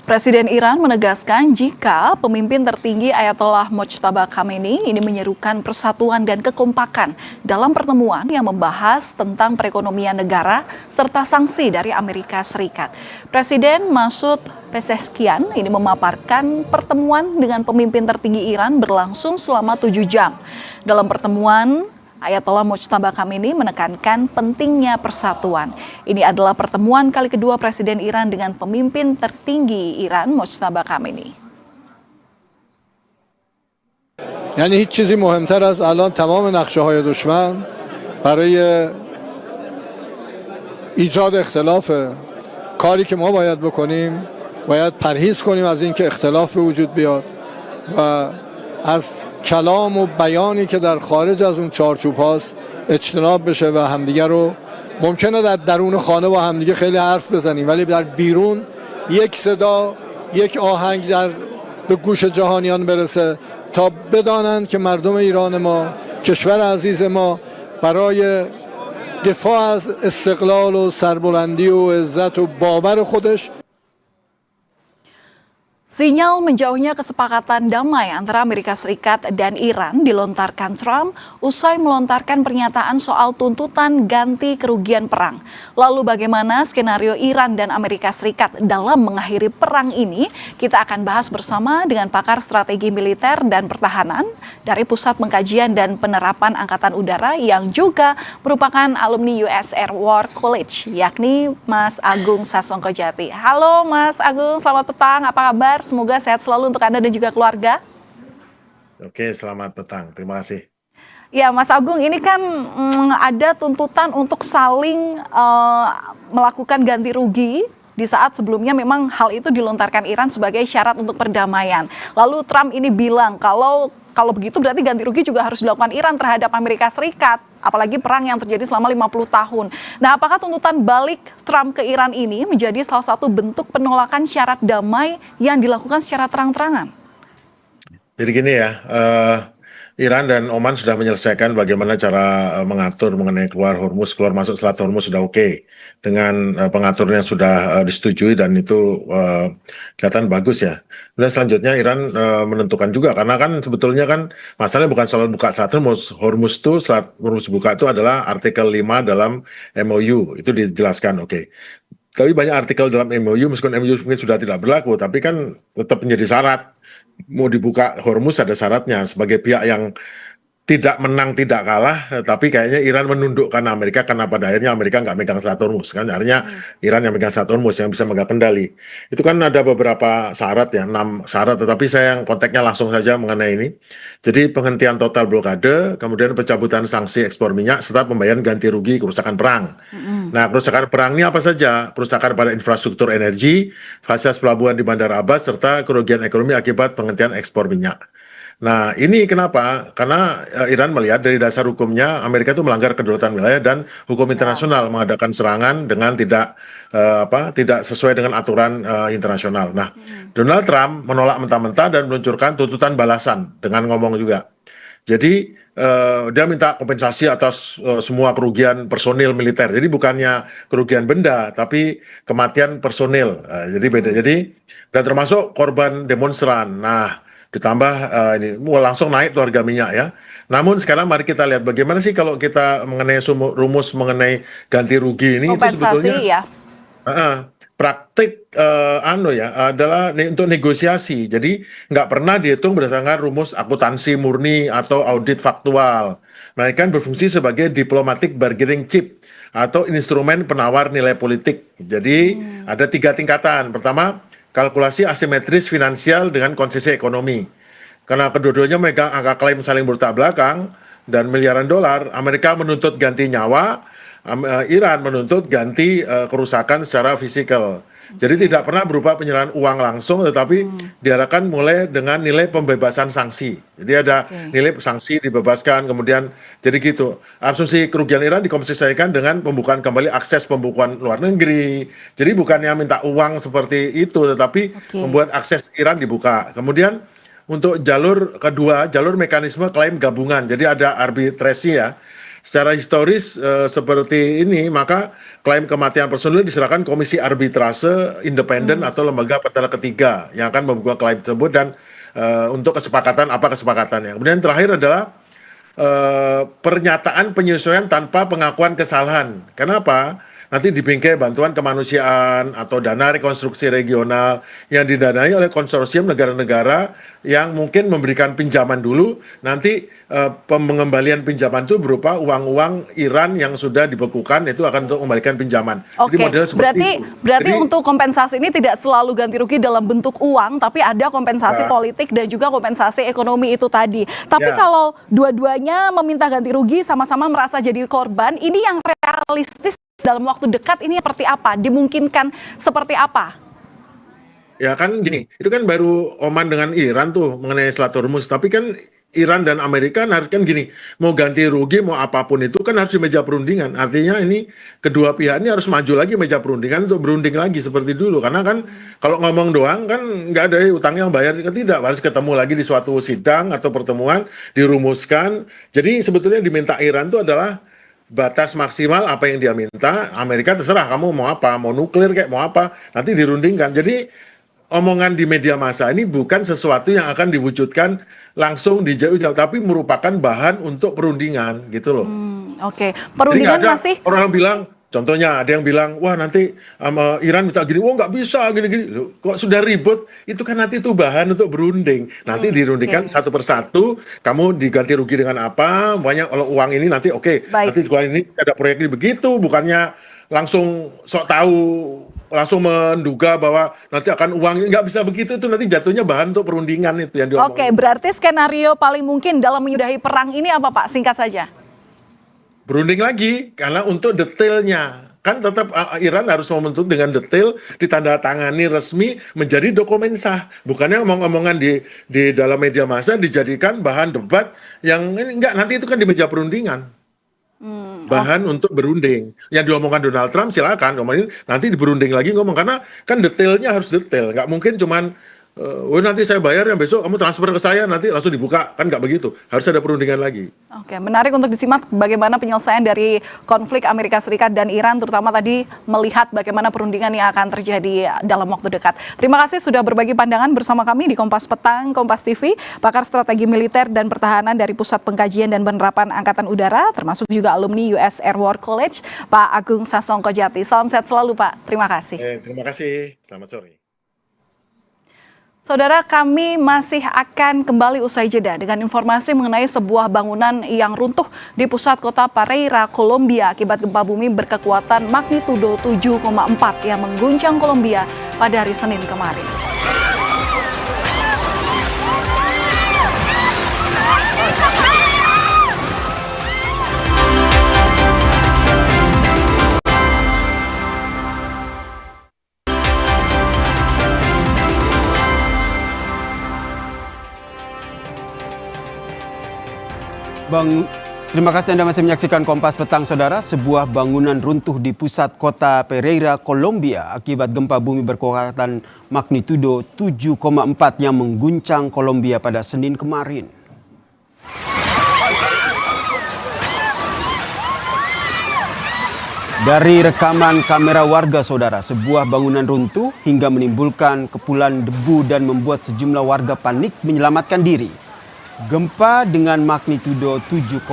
Presiden Iran menegaskan jika pemimpin tertinggi Ayatollah Mojtaba Khamenei ini menyerukan persatuan dan kekompakan dalam pertemuan yang membahas tentang perekonomian negara serta sanksi dari Amerika Serikat. Presiden Masoud Pezeshkian ini memaparkan pertemuan dengan pemimpin tertinggi Iran berlangsung selama 7 jam. Dalam pertemuan, Ayatollah Mojtaba Khamenei menekankan pentingnya persatuan. Ini adalah pertemuan kali kedua Presiden Iran dengan pemimpin tertinggi Iran, Mojtaba Khamenei. یعنی هیچ چیزی مهمتر از الان تمام نقشه‌های دشمن برای ایجاد اختلافه. کاری که ما باید بکنیم باید پرهیز کنیم از اینکه اختلاف به وجود بیاد و از کلام و بیانی که در خارج از اون چارچوب هاست اجتناب بشه و همدیگه رو ممکنه در درون خانه با همدیگه خیلی حرف بزنیم ولی در بیرون یک صدا یک آهنگ به گوش جهانیان برسه تا بدانند که مردم ایران ما، کشور عزیز ما، برای دفاع از استقلال و سربلندی و عزت و باور خودش. Sinyal menjauhnya kesepakatan damai antara Amerika Serikat dan Iran dilontarkan Trump usai melontarkan pernyataan soal tuntutan ganti kerugian perang. Lalu bagaimana skenario Iran dan Amerika Serikat dalam mengakhiri perang ini? Kita akan bahas bersama dengan pakar strategi militer dan pertahanan dari Pusat Pengkajian dan Penerapan Angkatan Udara yang juga merupakan alumni US Air War College, yakni Mas Agung Sasongkojati. Halo Mas Agung, selamat petang, apa kabar? Semoga sehat selalu untuk Anda dan juga keluarga. Oke, selamat petang. Terima kasih. Ya, Mas Agung, ini kan ada tuntutan untuk saling melakukan ganti rugi di saat sebelumnya memang hal itu dilontarkan Iran sebagai syarat untuk perdamaian. Lalu Trump ini bilang kalau begitu berarti ganti rugi juga harus dilakukan Iran terhadap Amerika Serikat. Apalagi perang yang terjadi selama 50 tahun. Nah, apakah tuntutan balik Trump ke Iran ini menjadi salah satu bentuk penolakan syarat damai yang dilakukan secara terang-terangan? Jadi gini ya, Iran dan Oman sudah menyelesaikan bagaimana cara mengatur mengenai keluar masuk Selat Hormuz sudah oke. Dengan pengaturnya sudah disetujui dan itu kelihatan bagus ya. Dan selanjutnya Iran menentukan juga karena kan sebetulnya kan masalahnya bukan soal buka Selat Hormuz itu Selat Hormuz buka itu adalah artikel 5 dalam MOU itu dijelaskan oke. Tapi banyak artikel dalam MOU meskipun MOU mungkin sudah tidak berlaku tapi kan tetap menjadi syarat. Mau dibuka Hormuz ada syaratnya sebagai pihak yang tidak menang tidak kalah tapi kayaknya Iran menundukkan Amerika karena pada akhirnya Amerika nggak megang Selat Hormuz kan artinya Iran yang megang Selat Hormuz yang bisa megang kendali itu kan ada beberapa syarat ya 6 syarat tetapi saya yang konteksnya langsung saja mengenai ini jadi penghentian total blokade kemudian pencabutan sanksi ekspor minyak serta pembayaran ganti rugi kerusakan perang. Nah kerusakan perang ini apa saja kerusakan pada infrastruktur energi fasilitas pelabuhan di Bandar Abbas serta kerugian ekonomi akibat penghentian ekspor minyak. Nah ini kenapa? Karena Iran melihat dari dasar hukumnya Amerika itu melanggar kedaulatan wilayah dan hukum internasional mengadakan serangan dengan tidak sesuai dengan aturan internasional. Nah Donald Trump menolak mentah-mentah dan meluncurkan tuntutan balasan dengan ngomong juga. Jadi dia minta kompensasi atas semua kerugian personil militer. Jadi bukannya kerugian benda, tapi kematian personil. Jadi beda. Jadi dan termasuk korban demonstran. Nah ditambah ini langsung naik tuh harga minyak ya. Namun sekarang mari kita lihat bagaimana sih kalau kita mengenai rumus mengenai ganti rugi ini kompensasi, itu sebetulnya ya. Praktik adalah untuk negosiasi. Jadi nggak pernah dihitung berdasarkan rumus akuntansi murni atau audit faktual. Mereka berfungsi sebagai diplomatic bargaining chip atau instrumen penawar nilai politik. Jadi ada 3 tingkatan. Pertama kalkulasi asimetris finansial dengan konsesi ekonomi. Karena kedua-duanya megang angka klaim saling bertolak belakang dan miliaran dolar, Amerika menuntut ganti nyawa, Iran menuntut ganti kerusakan secara fisikal. Jadi tidak pernah berupa penyerahan uang langsung, tetapi diarahkan mulai dengan nilai pembebasan sanksi. Jadi ada nilai sanksi dibebaskan, kemudian jadi gitu. Asumsi kerugian Iran dikompensasikan dengan pembukaan kembali akses pembukuan luar negeri. Jadi bukannya minta uang seperti itu, tetapi membuat akses Iran dibuka. Kemudian untuk jalur kedua, jalur mekanisme klaim gabungan. Jadi ada arbitrasi ya. Secara historis seperti ini, maka klaim kematian personil diserahkan Komisi Arbitrase Independen atau lembaga pertara ketiga yang akan membuka klaim tersebut dan untuk kesepakatan apa kesepakatannya. Kemudian terakhir adalah pernyataan penyesuaian tanpa pengakuan kesalahan. Kenapa? Nanti di bingkai bantuan kemanusiaan atau dana rekonstruksi regional yang didanai oleh konsorsium negara-negara yang mungkin memberikan pinjaman dulu, nanti pengembalian pinjaman itu berupa uang-uang Iran yang sudah dibekukan, itu akan untuk membalikan pinjaman. Oke, jadi model seperti berarti Jadi, untuk kompensasi ini tidak selalu ganti rugi dalam bentuk uang, tapi ada kompensasi politik dan juga kompensasi ekonomi itu tadi. Tapi kalau dua-duanya meminta ganti rugi, sama-sama merasa jadi korban, ini yang realistis dalam waktu dekat ini seperti apa? Dimungkinkan seperti apa? Ya kan gini, itu kan baru Oman dengan Iran tuh mengenai Selat Hormuz, tapi kan Iran dan Amerika kan gini, mau ganti rugi mau apapun itu kan harus di meja perundingan. Artinya ini kedua pihak ini harus maju lagi meja perundingan untuk berunding lagi seperti dulu. Karena kan kalau ngomong doang kan nggak ada utang yang bayar, tidak, harus ketemu lagi di suatu sidang atau pertemuan, dirumuskan. Jadi sebetulnya diminta Iran itu adalah batas maksimal apa yang dia minta. Amerika terserah kamu mau apa, mau nuklir kayak mau apa, nanti dirundingkan. Jadi omongan di media massa ini bukan sesuatu yang akan diwujudkan langsung di jauh-jauh, tapi merupakan bahan untuk perundingan gitu loh. Oke, perundingan masih orang bilang, contohnya ada yang bilang, wah nanti Iran minta gini, wah nggak bisa gini-gini. Loh, kok sudah ribut, itu kan nanti itu bahan untuk berunding. Nanti dirundingkan satu persatu, kamu diganti rugi dengan apa, banyak kalau uang ini nanti nanti kalau ini ada proyek ini begitu, bukannya langsung sok tahu, langsung menduga bahwa nanti akan uang, nggak bisa begitu, itu nanti jatuhnya bahan untuk perundingan itu yang diomongin. Oke, berarti skenario paling mungkin dalam menyudahi perang ini apa Pak? Singkat saja. Berunding lagi, karena untuk detailnya kan tetap Iran harus menuntut dengan detail, ditandatangani resmi menjadi dokumen sah, bukannya omong-omongan di dalam media massa dijadikan bahan debat yang ini enggak, nanti itu kan di meja perundingan bahan untuk berunding. Yang diomongkan Donald Trump silakan ngomongin, nanti berunding lagi ngomong, karena kan detailnya harus detail, nggak mungkin cuman nanti saya bayar yang besok kamu transfer ke saya nanti langsung dibuka, kan nggak begitu, harus ada perundingan lagi. Oke, menarik untuk disimak bagaimana penyelesaian dari konflik Amerika Serikat dan Iran, terutama tadi melihat bagaimana perundingan yang akan terjadi dalam waktu dekat. Terima kasih sudah berbagi pandangan bersama kami di Kompas Petang, Kompas TV, pakar strategi militer dan pertahanan dari Pusat Pengkajian dan Penerapan Angkatan Udara, termasuk juga alumni US Air War College, Pak Agung Sasongkojati. Salam sehat selalu Pak, terima kasih. Terima kasih, selamat sore. Saudara, kami masih akan kembali usai jeda dengan informasi mengenai sebuah bangunan yang runtuh di pusat kota Pereira, Kolombia akibat gempa bumi berkekuatan magnitudo 7,4 yang mengguncang Kolombia pada hari Senin kemarin. Terima kasih Anda masih menyaksikan Kompas Petang, Saudara. Sebuah bangunan runtuh di pusat kota Pereira, Kolombia akibat gempa bumi berkekuatan magnitudo 7,4 yang mengguncang Kolombia pada Senin kemarin. Dari rekaman kamera warga, Saudara, sebuah bangunan runtuh hingga menimbulkan kepulan debu dan membuat sejumlah warga panik menyelamatkan diri. Gempa dengan magnitudo 7,4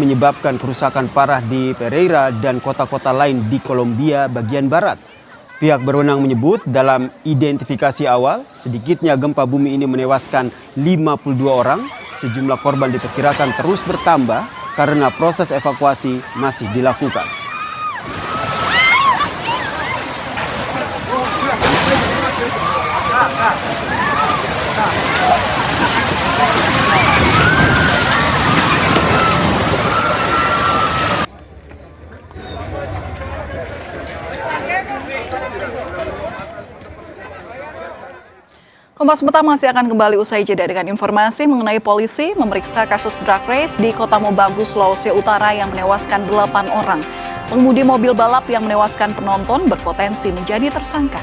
menyebabkan kerusakan parah di Pereira dan kota-kota lain di Kolombia bagian barat. Pihak berwenang menyebut dalam identifikasi awal, sedikitnya gempa bumi ini menewaskan 52 orang. Sejumlah korban diperkirakan terus bertambah karena proses evakuasi masih dilakukan. Kompas Petang masih akan kembali usai jeda dengan informasi mengenai polisi memeriksa kasus drag race di Kota Mobagu, Sulawesi Utara yang menewaskan 8 orang. Pengemudi mobil balap yang menewaskan penonton berpotensi menjadi tersangka.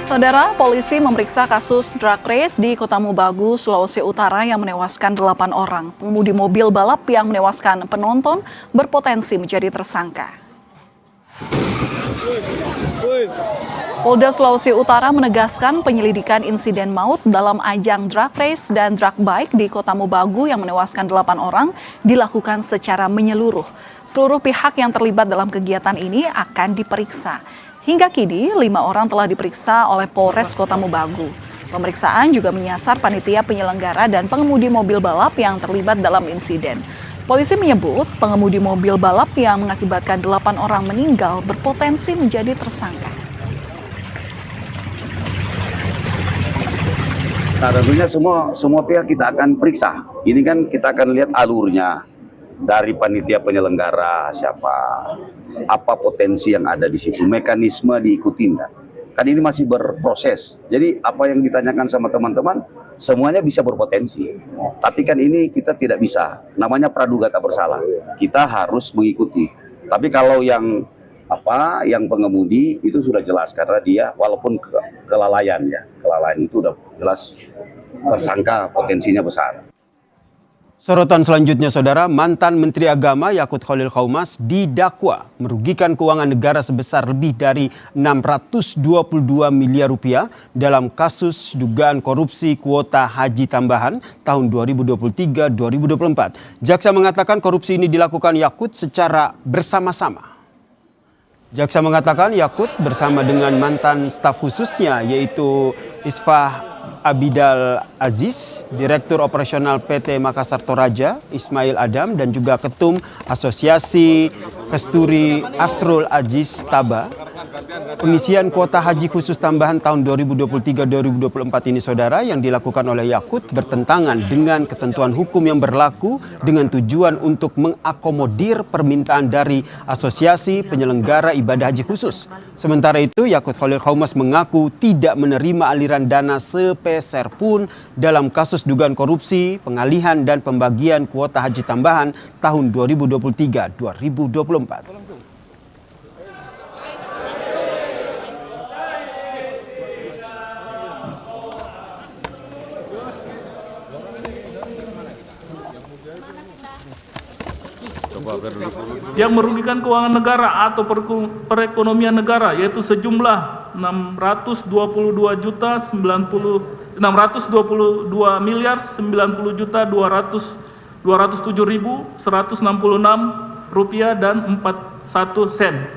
Saudara, polisi memeriksa kasus drag race di Kota Mobagu, Sulawesi Utara yang menewaskan 8 orang. Pengemudi mobil balap yang menewaskan penonton berpotensi menjadi tersangka. Polda Sulawesi Utara menegaskan penyelidikan insiden maut dalam ajang drag race dan drag bike di Kota Mobagu yang menewaskan 8 orang dilakukan secara menyeluruh. Seluruh pihak yang terlibat dalam kegiatan ini akan diperiksa. Hingga kini, 5 orang telah diperiksa oleh Polres Kota Mobagu. Pemeriksaan juga menyasar panitia penyelenggara dan pengemudi mobil balap yang terlibat dalam insiden. Polisi menyebut pengemudi mobil balap yang mengakibatkan 8 orang meninggal berpotensi menjadi tersangka. Nah, tentunya semua pihak kita akan periksa. Ini kan kita akan lihat alurnya dari panitia penyelenggara siapa, apa potensi yang ada di situ, mekanisme diikutin. Kan ini masih berproses. Jadi apa yang ditanyakan sama teman-teman semuanya bisa berpotensi. Tapi kan ini kita tidak bisa. Namanya praduga tak bersalah. Kita harus mengikuti. Tapi kalau yang pengemudi itu sudah jelas karena dia walaupun kelalaian itu udah jelas tersangka, potensinya besar. Sorotan selanjutnya, Saudara, mantan Menteri Agama Yakut Khalil Qaumas didakwa merugikan keuangan negara sebesar lebih dari 622 miliar rupiah dalam kasus dugaan korupsi kuota haji tambahan tahun 2023-2024. Jaksa mengatakan korupsi ini dilakukan Yakut secara bersama-sama. Jaksa mengatakan Yakut bersama dengan mantan staf khususnya yaitu Isfah Abidal Aziz, Direktur Operasional PT Makassar Toraja, Ismail Adam, dan juga Ketum Asosiasi Kesturi Asrul Aziz Taba. Pengisian kuota haji khusus tambahan tahun 2023-2024 ini, Saudara, yang dilakukan oleh Yakut bertentangan dengan ketentuan hukum yang berlaku dengan tujuan untuk mengakomodir permintaan dari Asosiasi Penyelenggara Ibadah Haji Khusus. Sementara itu, Yakut Khalil Qaumas mengaku tidak menerima aliran dana sepeser pun dalam kasus dugaan korupsi, pengalihan dan pembagian kuota haji tambahan tahun 2023-2024. Yang merugikan keuangan negara atau perekonomian negara yaitu sejumlah 622 miliar 90.207.166 rupiah dan 41 sen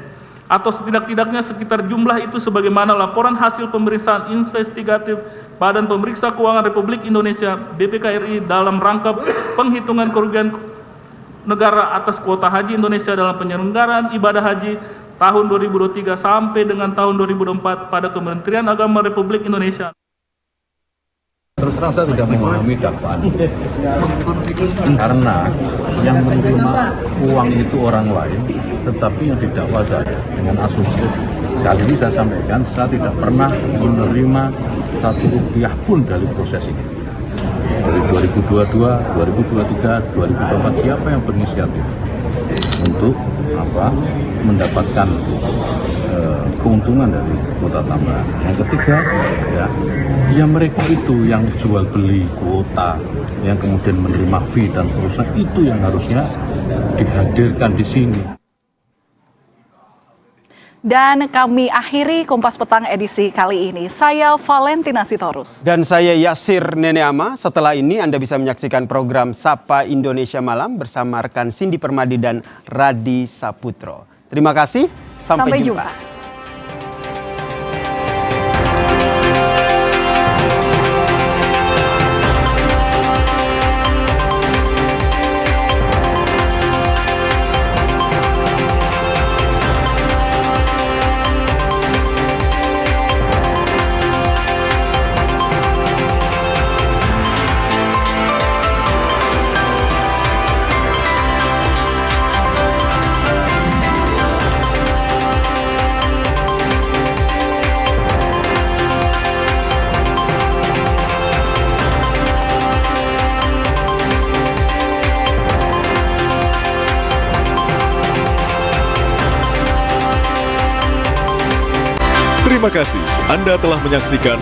atau setidak-tidaknya sekitar jumlah itu sebagaimana laporan hasil pemeriksaan investigatif Badan Pemeriksa Keuangan Republik Indonesia BPKRI dalam rangka penghitungan kerugian negara atas kuota haji Indonesia dalam penyelenggaraan ibadah haji tahun 2023 sampai dengan tahun 2024 pada Kementerian Agama Republik Indonesia. Terus terang saya tidak memahami dakwaan karena yang menerima uang itu orang lain, tetapi yang didakwa saya dengan asumsi. Sekali ini saya sampaikan, saya tidak pernah menerima 1 rupiah pun dari proses ini. Dari 2022, 2023, 2024 siapa yang berinisiatif untuk mendapatkan keuntungan dari kuota tambahan. Yang ketiga, ya mereka itu yang jual beli kuota, yang kemudian menerima fee dan seterusnya, itu yang harusnya dihadirkan di sini. Dan kami akhiri Kompas Petang edisi kali ini. Saya Valentina Sitorus. Dan saya Yasir Neneama. Setelah ini Anda bisa menyaksikan program Sapa Indonesia Malam bersama rekan Cindy Permadi dan Radi Saputro. Terima kasih, sampai jumpa. Terima kasih Anda telah menyaksikan